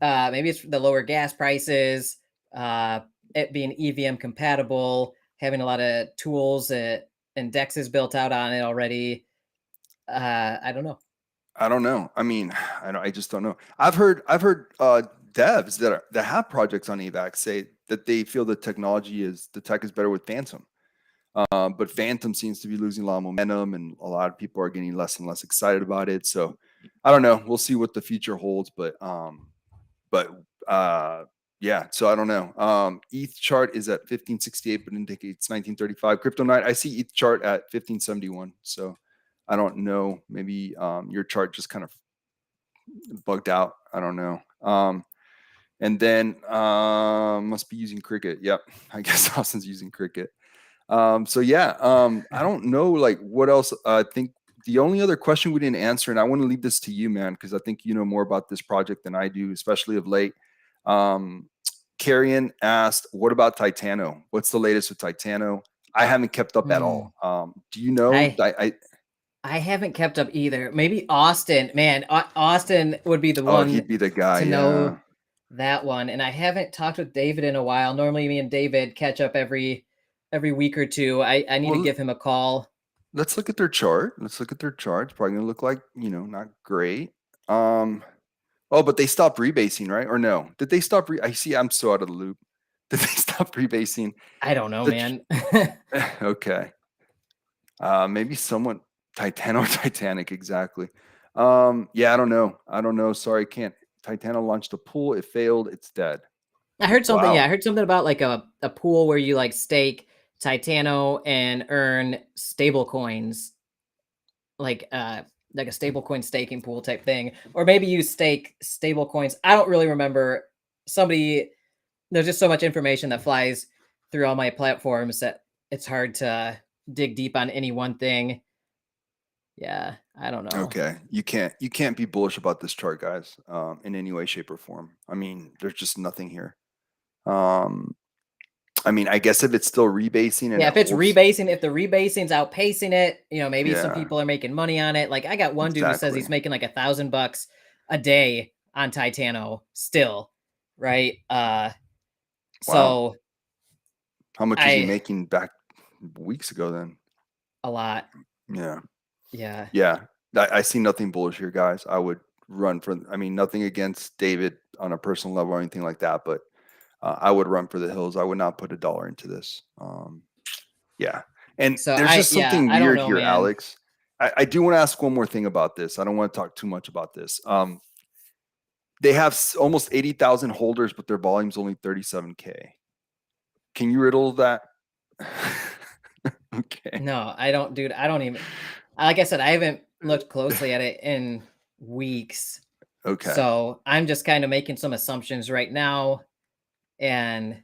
it's the lower gas prices, it being EVM compatible, having a lot of tools and DEXs built out on it already. I don't know. I mean, I just don't know. I've heard devs that have projects on AVAX say that they feel the tech is better with Phantom. But Phantom seems to be losing a lot of momentum, and a lot of people are getting less and less excited about it. So I don't know. We'll see what the future holds. But yeah. So I don't know. ETH chart is at 1568, but indicates 1935. Crypto Night, I see ETH chart at 1571. So I don't know. Maybe your chart just kind of bugged out. I don't know. And then must be using Cricket. Yep. I guess Austin's using Cricket. So yeah, I don't know like what else. I think the only other question we didn't answer, and I want to leave this to you, man, because I think you know more about this project than I do, especially of late. Carrion asked, what about Titano? What's the latest with Titano? I haven't kept up at all. Do you know? I haven't kept up either. Maybe Austin, man. Austin would be the one. He'd be the guy to know that one. And I haven't talked with David in a while. Normally, me and David catch up every week or two. I need to give him a call. Let's look at their chart. It's probably gonna look like not great. But they stopped rebasing, right? Or no? Did they stop? I see. I'm so out of the loop. Did they stop rebasing? I don't know, man. Okay. Maybe someone Titano or Titanic, exactly. Yeah, I don't know. Sorry, can't. Titano launched a pool. It failed. It's dead. I heard something. Wow. Yeah, I heard something about like a pool where you like stake Titano and earn stable coins, like a stable coin staking pool type thing, or maybe you stake stable coins. I don't really remember. There's just so much information that flies through all my platforms that it's hard to dig deep on any one thing. Yeah, I don't know. Okay, you can't be bullish about this chart, guys, in any way, shape, or form. I mean, there's just nothing here. I mean, I guess if it's still rebasing, and if it's rebasing, if the rebasing's outpacing it, maybe some people are making money on it. Like I got one dude who says he's making like $1,000 a day on Titano still, right? So How much was he making back weeks ago then? A lot. Yeah. Yeah. Yeah. I see nothing bullish here, guys. I would run for, I mean, nothing against David on a personal level or anything like that, but I would run for the hills. I would not put $1 into this. Yeah. And So there's just something I don't weird know, here, man. Alex. I do want to ask one more thing about this. I don't want to talk too much about this. They have almost 80,000 holders, but their volume's only 37K. Can you riddle that? Okay. No, I don't, dude. I don't even, like I said, I haven't looked closely at it in weeks. Okay. So I'm just kind of making some assumptions right now. And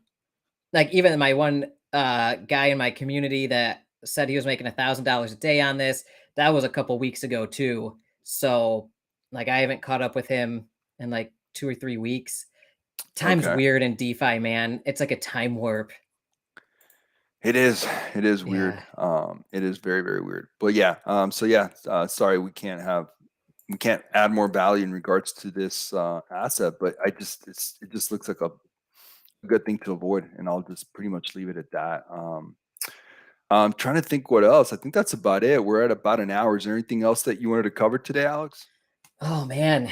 like even my one guy in my community that said he was making $1,000 a day on this, that was a couple weeks ago too. So like I haven't caught up with him in like 2 or 3 weeks. Time's weird in DeFi, man. It's like a time warp. It is weird. It is very, very weird. But yeah, so yeah, sorry we can't add more value in regards to this asset, but it just looks like a good thing to avoid, and I'll just pretty much leave it at that. I'm trying to think what else. I think that's about it. We're at about an hour. Is there anything else that you wanted to cover today, Alex? Oh man.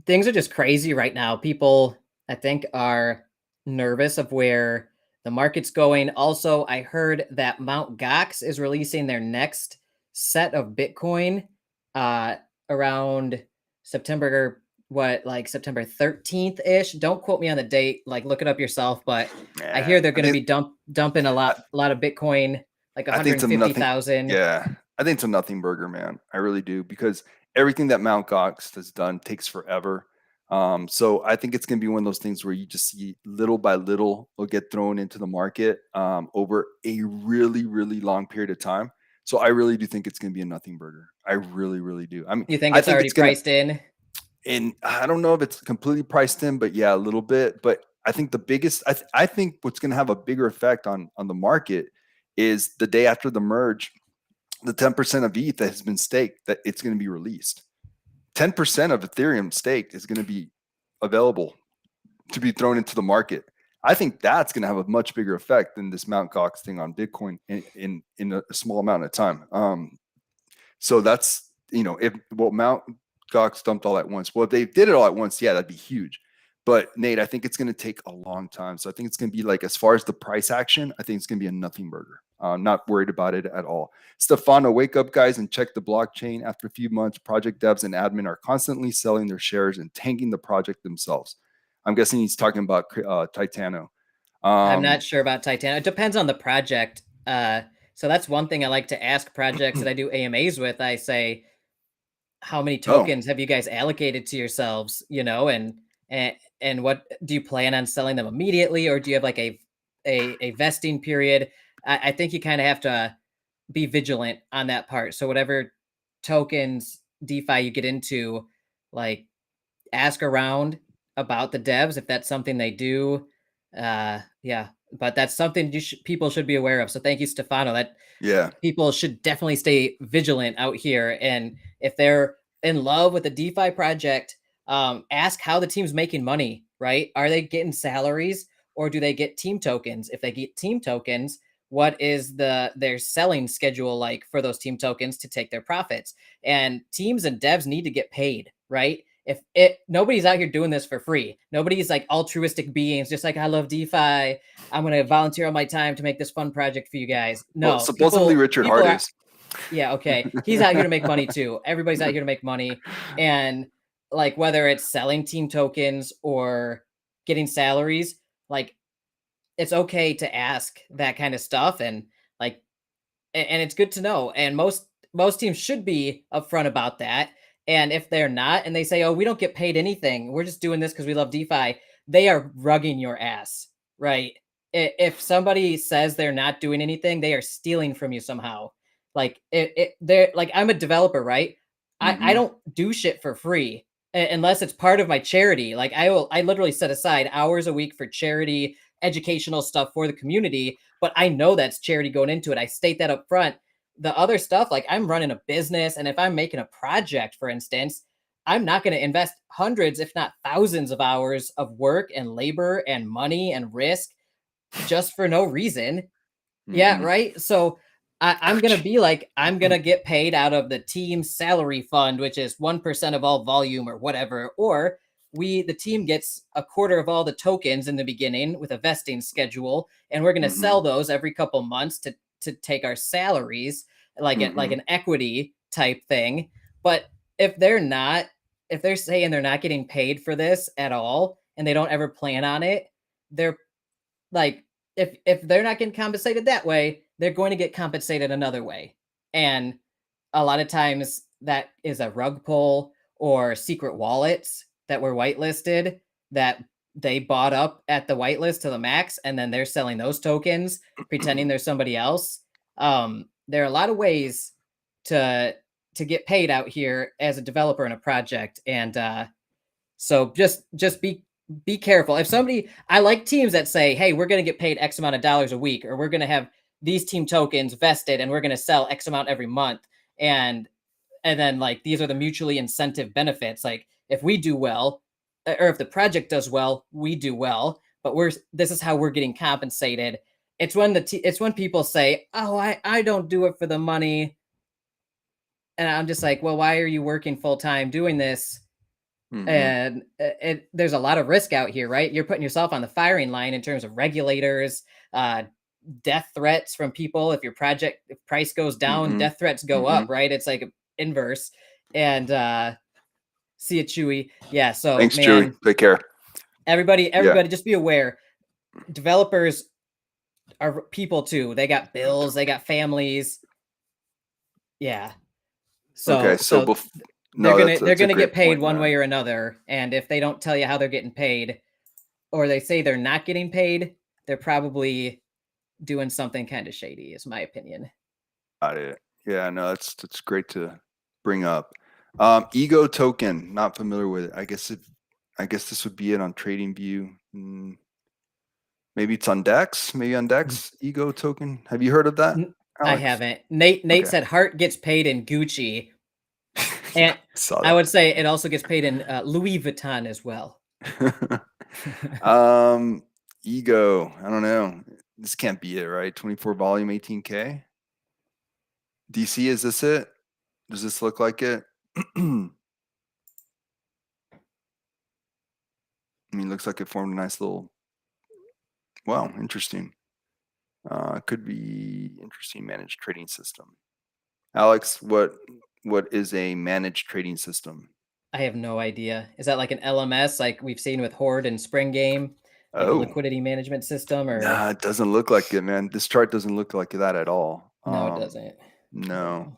Things are just crazy right now. People, I think, are nervous of where the market's going. Also, I heard that Mt. Gox is releasing their next set of Bitcoin around September, September 13th ish. Don't quote me on the date. Like, look it up yourself. But I hear they're going to be dumping a lot of Bitcoin, like 150,000. Yeah, I think it's a nothing burger, man. I really do, because everything that Mt. Gox has done takes forever. So I think it's going to be one of those things where you just see little by little will get thrown into the market over a really, really long period of time. So I really do think it's going to be a nothing burger. I really, really do. I mean, you think it's already priced in? And I don't know if it's completely priced in, but yeah, a little bit. But I think the biggest, I think what's going to have a bigger effect on the market is the day after the merge, the 10% of ETH that has been staked, that it's going to be released. 10% of Ethereum staked is going to be available to be thrown into the market. I think that's going to have a much bigger effect than this Mt. Gox thing on Bitcoin in a small amount of time. So that's, if Mt. Gox dumped all at once. Well, if they did it all at once, yeah, that'd be huge. But Nate, I think it's going to take a long time. So I think it's going to be like, as far as the price action, I think it's going to be a nothing burger. Not worried about it at all. Stefano, wake up, guys, and check the blockchain. After a few months, project devs and admin are constantly selling their shares and tanking the project themselves. I'm guessing he's talking about Titano. I'm not sure about Titano. It depends on the project. So that's one thing I like to ask projects that I do AMAs with. I say, how many tokens have you guys allocated to yourselves? And what do you plan on selling them immediately, or do you have like a vesting period? I think you kind of have to be vigilant on that part. So whatever tokens DeFi you get into, like ask around about the devs if that's something they do. Yeah, but that's something people should be aware of. So thank you, Stefano. People should definitely stay vigilant out here. And if they're in love with the DeFi project, ask how the team's making money, right? Are they getting salaries, or do they get team tokens? If they get team tokens, what is their selling schedule like for those team tokens to take their profits? And teams and devs need to get paid, right? Nobody's out here doing this for free. Nobody's like altruistic beings, just like, I love DeFi, I'm going to volunteer all my time to make this fun project for you guys. No, well, supposedly Richard Hart is. Yeah, okay. He's out here to make money too. Everybody's out here to make money. And like, whether it's selling team tokens or getting salaries, like, it's okay to ask that kind of stuff. And like, and it's good to know. And most teams should be upfront about that. And if they're not, and they say, oh, we don't get paid anything, we're just doing this because we love DeFi, they are rugging your ass, right? If somebody says they're not doing anything, they are stealing from you somehow. Like they're like, I'm a developer, right? I don't do shit for free unless it's part of my charity. Like I literally set aside hours a week for charity, educational stuff for the community, but I know that's charity going into it. I state that up front. The other stuff, like I'm running a business, and if I'm making a project, for instance, I'm not going to invest hundreds, if not thousands of hours of work and labor and money and risk just for no reason. Mhm. Yeah, right. So I'm gonna be like, I'm gonna get paid out of the team's salary fund, which is 1% of all volume or whatever, or the team gets a quarter of all the tokens in the beginning with a vesting schedule, and we're gonna Mhm. sell those every couple months to take our salaries, like Mhm. an equity type thing. But if they're not, if they're saying they're not getting paid for this at all, and they don't ever plan on it, they're like, if they're not getting compensated that way, they're going to get compensated another way. And a lot of times that is a rug pull or secret wallets that were whitelisted that they bought up at the whitelist to the max, and then they're selling those tokens pretending they're somebody else. There are a lot of ways to get paid out here as a developer in a project, and so just be careful. If somebody, I like teams that say, "Hey, we're going to get paid X amount of dollars a week, or we're going to have these team tokens vested, and we're going to sell X amount every month." And then like these are the mutually incentive benefits. Like if we do well, or if the project does well, we do well. But this is how we're getting compensated. It's when it's when people say, "Oh, I don't do it for the money," and I'm just like, "Well, why are you working full time doing this?" Mhm. And there's a lot of risk out here, right? You're putting yourself on the firing line in terms of regulators, death threats from people. If your project if price goes down, Mhm. death threats go Mhm. up, right? It's like inverse. And see it, Chewy. Yeah. So Thanks, Chewy. man, Take care. everybody, Yeah. just be aware. Developers are people too. They got bills, they got families. Yeah. Okay. So no, They're that's a gonna get great paid point, one man. way or another. And if they don't tell you how they're getting paid, or they say they're not getting paid, they're probably doing something kind of shady, is my opinion. Got it. Yeah, no, that's great to bring up. Ego token, not familiar with it. I guess this would be it on TradingView. Maybe it's on Dex. Maybe on Dex. Ego token. Have you heard of that, I Alex? haven't. Nate Okay. said Hart gets paid in Gucci, Yeah, and saw I would that. say it also gets paid in Louis Vuitton as well. um, Ego. I don't know. This can't be it, right? 24 volume, 18K. DC, is this it? Does this look like it? I mean, looks like it formed a nice little. Wow, interesting. Could be interesting managed trading system. Alex, what is a managed trading system? I have no idea. Is that like an LMS, like we've seen with Horde and Spring Game, like a Oh, liquidity management system, or nah, it doesn't look like it, man. This chart doesn't look like that at all. no, it doesn't. I don't No. know.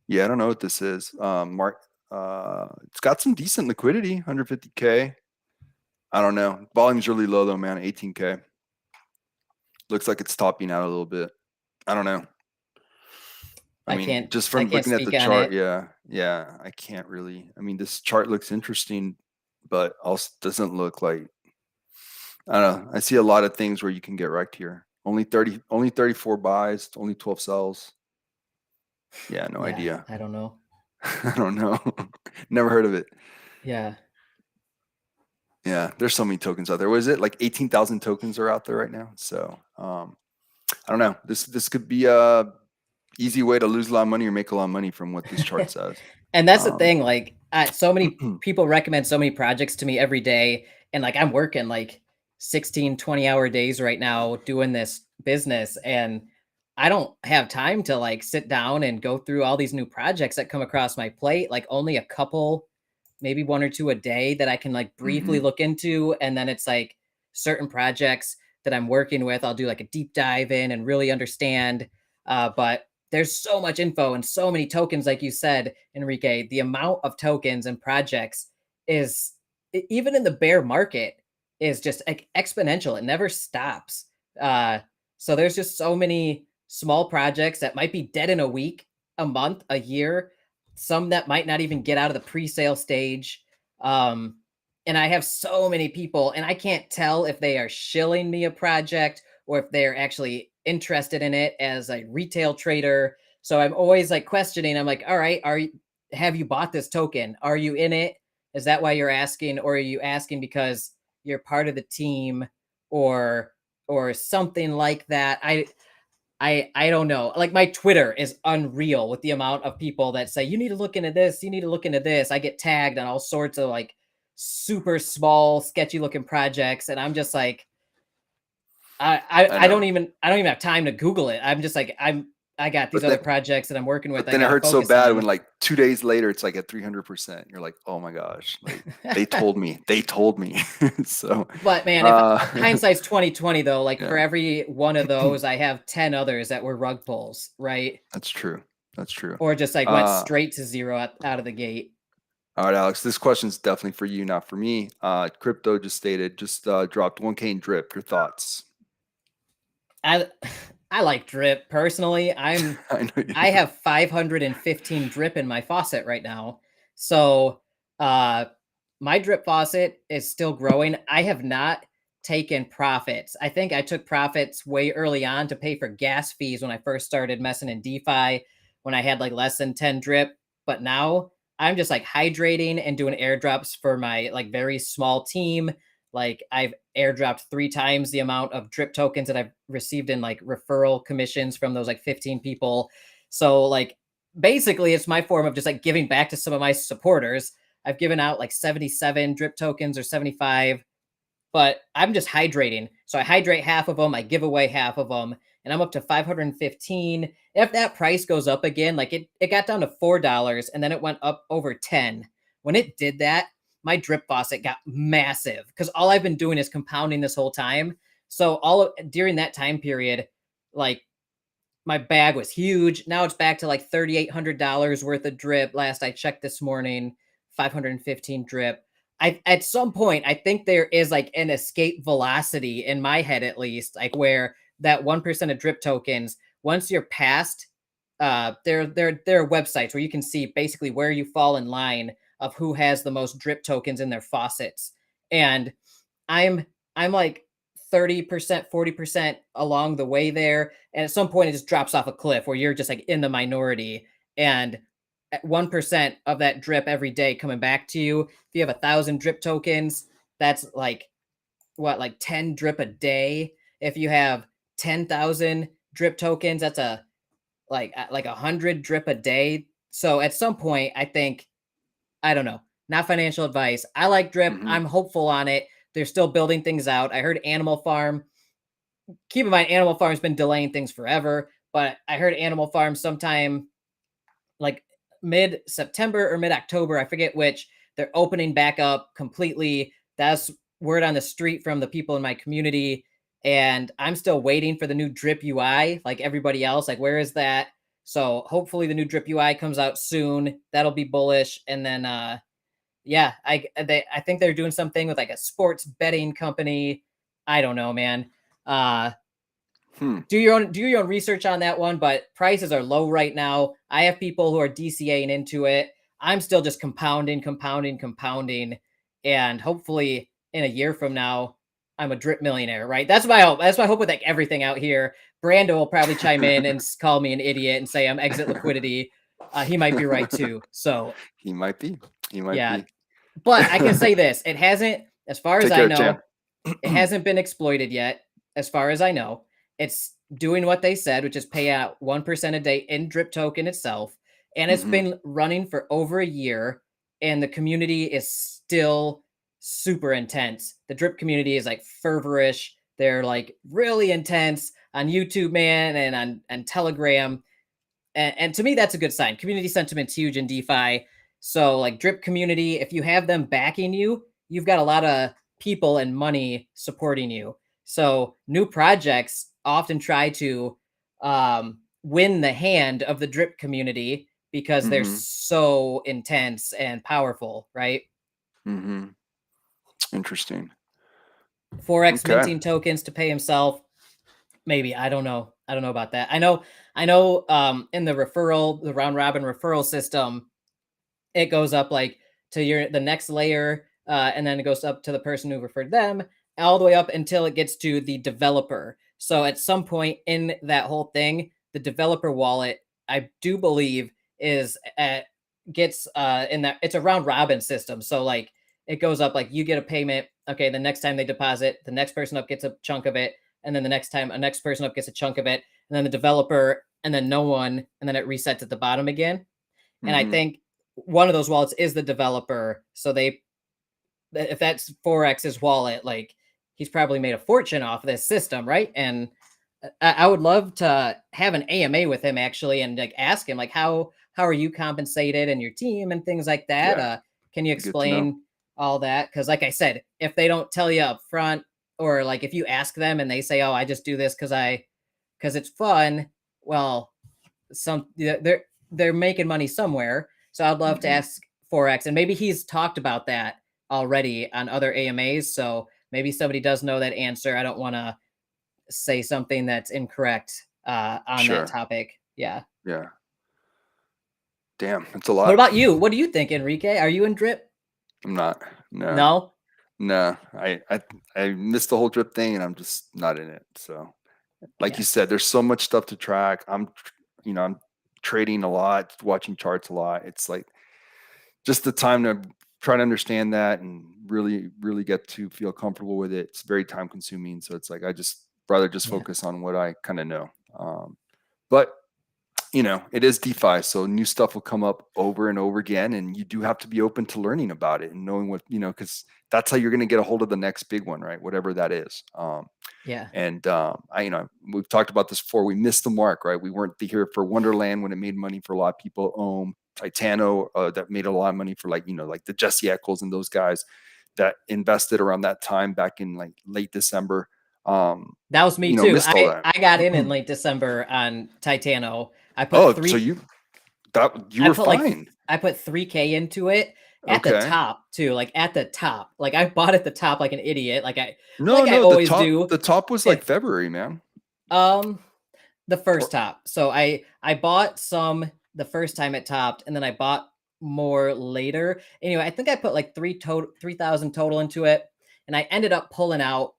Yeah, I don't know what this is. Mark, it's got some decent liquidity, 150K. I don't know. Volume's really low though, man. 18K. Looks like it's topping out a little bit. I don't know. I mean, just I from can't looking at the speak on chart, it. yeah, I can't really. I mean, this chart looks interesting, but also doesn't look like. I don't know. I see a lot of things where you can get wrecked here. Only 34 buys, only 12 sells. Yeah, no Yeah, idea. I don't know. I don't know. Never heard of it. Yeah. Yeah, there's so many tokens out there. What is it? Like 18,000 tokens are out there right now. So I don't know. This could be a easy way to lose a lot of money or make a lot of money from what this chart says. And that's the Um, thing, like, so many people recommend so many projects to me every day, and like I'm working like 16, 20-hour days right now doing this business, and I don't have time to like sit down and go through all these new projects that come across my plate, like only a couple, maybe one or two a day that I can like briefly mhm, look into, and then it's like certain projects that I'm working with, I'll do like a deep dive in and really understand, but there's so much info and so many tokens, like you said, Enrique. The amount of tokens and projects is even in the bear market is just exponential. It never stops. So there's just so many small projects that might be dead in a week, a month, a year. Some that might not even get out of the pre-sale stage. Um, and I have so many people, and I can't tell if they are shilling me a project or if they're actually interested in it as a retail trader. So I'm always like questioning. I'm like, all right, have you bought this token? Are you in it? Is that why you're asking? Or are you asking because you're part of the team or or something like that. I don't know. Like my Twitter is unreal with the amount of people that say, you need to look into this. You need to look into this. I get tagged on all sorts of like super small, sketchy looking projects. And I'm just like, I don't even have time to Google it. I'm just like, I got these other projects that I'm working with. But then it hurts so bad when like 2 days later, it's like at 300%. You're like, oh my gosh, like they told me. So, but man, if hindsight's 2020 though, like for every one of those, I have 10 others that were rug pulls, right? That's true. Or just like went straight to zero out of the gate. All right, Alex, this question's definitely for you, not for me. Crypto just dropped 1K in drip. Your thoughts? I like drip personally. I have 515 drip in my faucet right now. So my drip faucet is still growing. I have not taken profits. I think I took profits way early on to pay for gas fees when I first started messing in DeFi when I had like less than 10 drip. But now I'm just like hydrating and doing airdrops for my like very small team. Like I've airdropped 3 times the amount of drip tokens that I've received in like referral commissions from those like 15 people. So like basically it's my form of just like giving back to some of my supporters. I've given out like 77 drip tokens or 75, but I'm just hydrating. So I hydrate half of them, I give away half of them, and I'm up to 515. If that price goes up again, like it got down to $4 and then it went up over 10. When it did that, my drip faucet got massive because all I've been doing is compounding this whole time. So during that time period, like my bag was huge. Now it's back to like $3,800 worth of drip. Last I checked this morning, 515 drip. At some point, I think there is like an escape velocity in my head, at least, like where that 1% of drip tokens, once you're past, there are websites where you can see basically where you fall in line of who has the most drip tokens in their faucets. And I'm like 30%, 40% along the way there. And at some point it just drops off a cliff where you're just like in the minority. And at 1% of that drip every day coming back to you, if you have 1,000 drip tokens, that's like like 10 drip a day. If you have 10,000 drip tokens, that's like 100 drip a day. So at some point, I think, I don't know, not financial advice. I like drip. I'm hopeful on it. They're still building things out. I heard Animal Farm. Keep in mind, Animal Farm's been delaying things forever, but I heard Animal Farm sometime like mid-September or mid-October, I forget which, they're opening back up completely. That's word on the street from the people in my community. And I'm still waiting for the new drip UI, like everybody else. Like, where is that? So hopefully the new drip UI comes out soon. That'll be bullish. And then, yeah, I think they're doing something with like a sports betting company. I don't know, man. Do your own research on that one, but prices are low right now. I have people who are DCAing into it. I'm still just compounding, and hopefully in a year from now, I'm a drip millionaire, right? That's my hope. That's my hope with like everything out here. Brando will probably chime in and call me an idiot and say I'm exit liquidity. He might be right too. So he might be. Be. But I can say this: it hasn't, as far as I know, it hasn't been exploited yet. As far as I know, it's doing what they said, which is pay out 1% a day in drip token itself, and it's been running for over a year, and the community is still super intense. The drip community is like fervorish. They're like really intense on YouTube, man, and on Telegram. And to me, that's a good sign. Community sentiment's huge in DeFi. So like drip community, if you have them backing you, you've got a lot of people and money supporting you. So new projects often try to win the hand of the drip community because they're so intense and powerful, right? Interesting. 4x minting tokens to pay himself. Maybe. I don't know about that. I know in the round robin referral system, it goes up like to the next layer, and then it goes up to the person who referred them, all the way up until it gets to the developer. So at some point in that whole thing, the developer wallet, I do believe, gets in that, it's a round robin system. So like it goes up, like you get a payment. Okay, the next time they deposit, the next person up gets a chunk of it. and then the next time a next person up gets a chunk of it, and then the developer, and then no one, and then it resets at the bottom again. And I think one of those wallets is the developer. So if that's Forex's wallet, like he's probably made a fortune off this system, right? And I would love to have an AMA with him actually, and like ask him like how are you compensated and your team and things like that. Yeah. Can you explain all that? Because like I said, if they don't tell you up front, or like if you ask them and they say, oh, I just do this because it's fun, well, they're making money somewhere. So I'd love to ask Forex, and maybe he's talked about that already on other AMAs. So maybe somebody does know that answer. I don't want to say something that's incorrect on that topic. Yeah. Damn, it's a lot. What about you? What do you think, Enrique? Are you in drip? I'm not. No. I missed the whole drip thing, and I'm just not in it. So, like you said, there's so much stuff to track. I'm trading a lot, watching charts a lot. It's like just the time to try to understand that and really, really get to feel comfortable with it. It's very time consuming. So it's like, I just rather just focus on what I kind of know. But it is DeFi. So new stuff will come up over and over again. And you do have to be open to learning about it and knowing what, because that's how you're going to get a hold of the next big one, right? Whatever that is. And we've talked about this before. We missed the mark, right? We weren't here for Wonderland when it made money for a lot of people. Titano, that made a lot of money for like the Jesse Eccles and those guys that invested around that time back in like late December. That was me too. I got in late December on Titano. I put were fine. I put 3K into it at the top too, like at the top. Like I bought at the top like an idiot. I always do. The top was like February, man. The first top. So I bought some the first time it topped, and then I bought more later. Anyway, I think I put like 3,000 total into it, and I ended up pulling out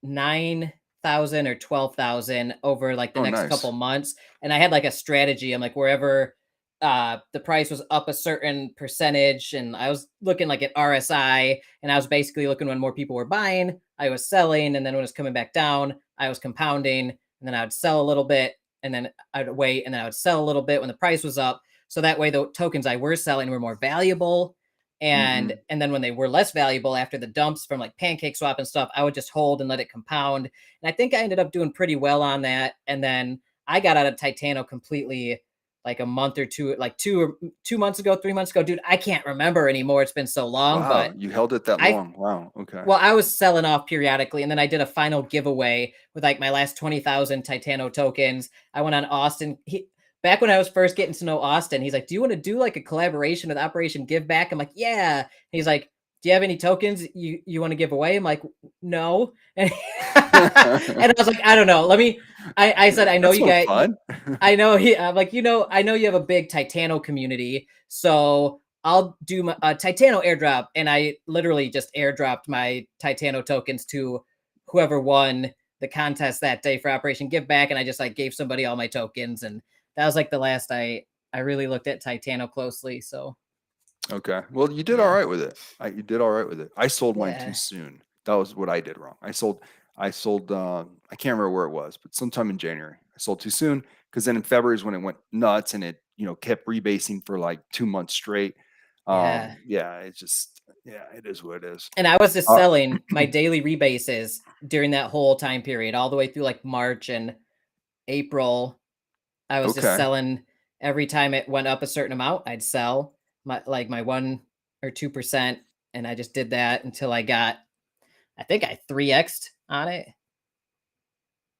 9,000 or 12,000 over like the next couple months. And I had like a strategy. I'm like, wherever the price was up a certain percentage, and I was looking like at RSI, and I was basically looking when more people were buying, I was selling, and then when it was coming back down, I was compounding, and then I would sell a little bit, and then I'd wait, and then I would sell a little bit when the price was up. So that way the tokens I were selling were more valuable. And then when they were less valuable after the dumps from like Pancake Swap and stuff, I would just hold and let it compound. And I think I ended up doing pretty well on that. And then I got out of Titano completely like a month or two, like 2 months ago, 3 months ago. Dude, I can't remember anymore. It's been so long. Wow, but you held it that long. Wow. Okay. Well, I was selling off periodically, and then I did a final giveaway with like my last 20,000 Titano tokens. I went on Austin. Back when I was first getting to know Austin, he's like, do you want to do like a collaboration with Operation Give Back? I'm like, yeah. He's like, do you have any tokens you want to give away? I'm like, no. And, and I was like, I don't know. I said, I know you guys, I know I'm like, I know you have a big Titano community. So I'll do my Titano airdrop. And I literally just airdropped my Titano tokens to whoever won the contest that day for Operation Give Back. And I just like gave somebody all my tokens, and that was like the last I really looked at Titano closely. So, okay. Well, you did all right with it. You did all right with it. I sold mine too soon. That was what I did wrong. I sold, I can't remember where it was, but sometime in January, I sold too soon. Cause then in February is when it went nuts, and it, kept rebasing for like 2 months straight. It is what it is. And I was just selling my daily rebases during that whole time period, all the way through like March and April. I was just selling every time it went up a certain amount. I'd sell my 1 or 2%. And I just did that until I think I 3x'd on it.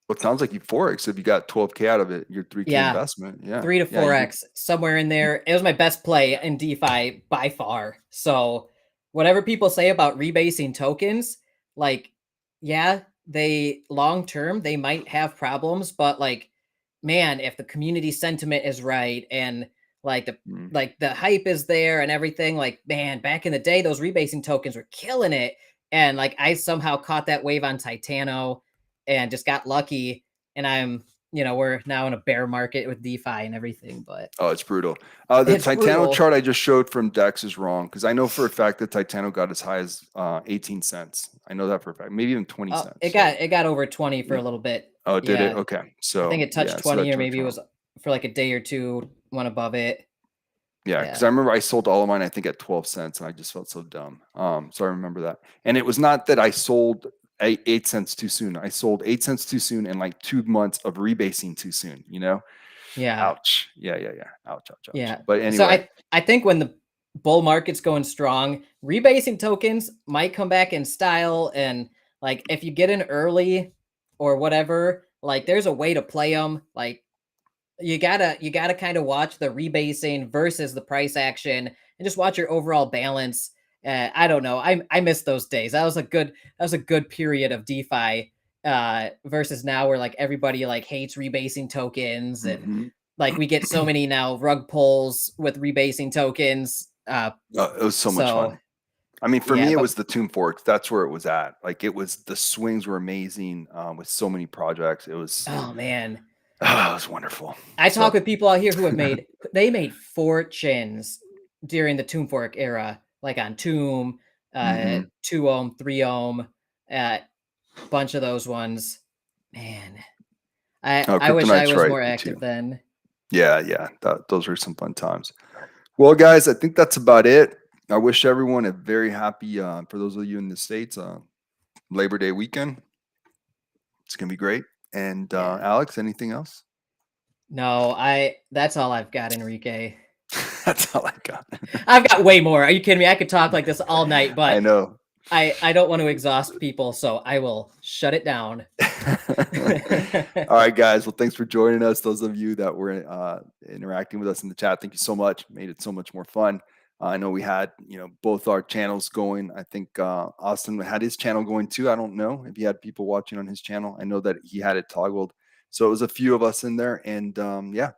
Well, it sounds like you 4x. If you got 12K out of it, your 3K investment. Yeah. 3 to 4x, somewhere in there. It was my best play in DeFi by far. So whatever people say about rebasing tokens, like, they long-term, they might have problems, but like, man, if the community sentiment is right and like the hype is there and everything, like, man, back in the day, those rebasing tokens were killing it. And like, I somehow caught that wave on Titano and just got lucky. And I'm you know, we're now in a bear market with DeFi and everything, but Oh, it's brutal. The it's Titano brutal. chart I just showed from Dex is wrong because I know for a fact that Titano got as high as 18 cents. I know that for a fact, maybe even 20 cents. It got over 20 for a little bit. Oh, did it? Yeah. Okay. So I think it touched yeah, so 20, that or maybe it chart's was for like a day or two, went above it. Yeah, because I remember I sold all of mine, I think, at 12 cents, and I just felt so dumb. So I remember that. And it was not that I sold 8 cents too soon. I sold 8 cents too soon and like 2 months of rebasing too soon, you know? Yeah. Ouch. Yeah. Ouch. Yeah. But So anyway, I think when the bull market's going strong, rebasing tokens might come back in style. And like if you get in early or whatever, like there's a way to play them. Like you gotta kind of watch the rebasing versus the price action and just watch your overall balance. I don't know. I miss those days. That was a good period of DeFi versus now where like everybody like hates rebasing tokens and like we get so many now rug pulls with rebasing tokens. it was so much So fun. I mean, for yeah, me, it but was the Tomb Forks. That's where it was at. Like it was, the swings were amazing with so many projects. It was, oh man, it was wonderful. I So talk with people out here who have made fortunes during the Tomb Fork era, like on Tomb, 2 ohm, 3 ohm, bunch of those ones. Man, I wish I Kryptonite's was right more me active too. then. Yeah, those were some fun times. Well, guys, I think that's about it. I wish everyone a very happy, for those of you in the States, Labor Day weekend. It's going to be great. And Yeah. Alex, anything else? No, that's all I've got, Enrique. That's all I got. I've got way more. Are you kidding me? I could talk like this all night, but I know. I don't want to exhaust people, so I will shut it down. All right, guys. Well, thanks for joining us. Those of you that were interacting with us in the chat, thank you so much. Made it so much more fun. I know we had, both our channels going. I think Austin had his channel going too. I don't know if he had people watching on his channel. I know that he had it toggled. So it was a few of us in there. And yeah,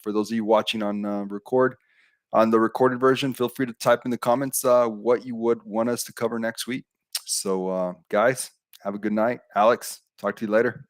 for those of you watching on the recorded version, feel free to type in the comments what you would want us to cover next week. So guys, have a good night. Alex, talk to you later.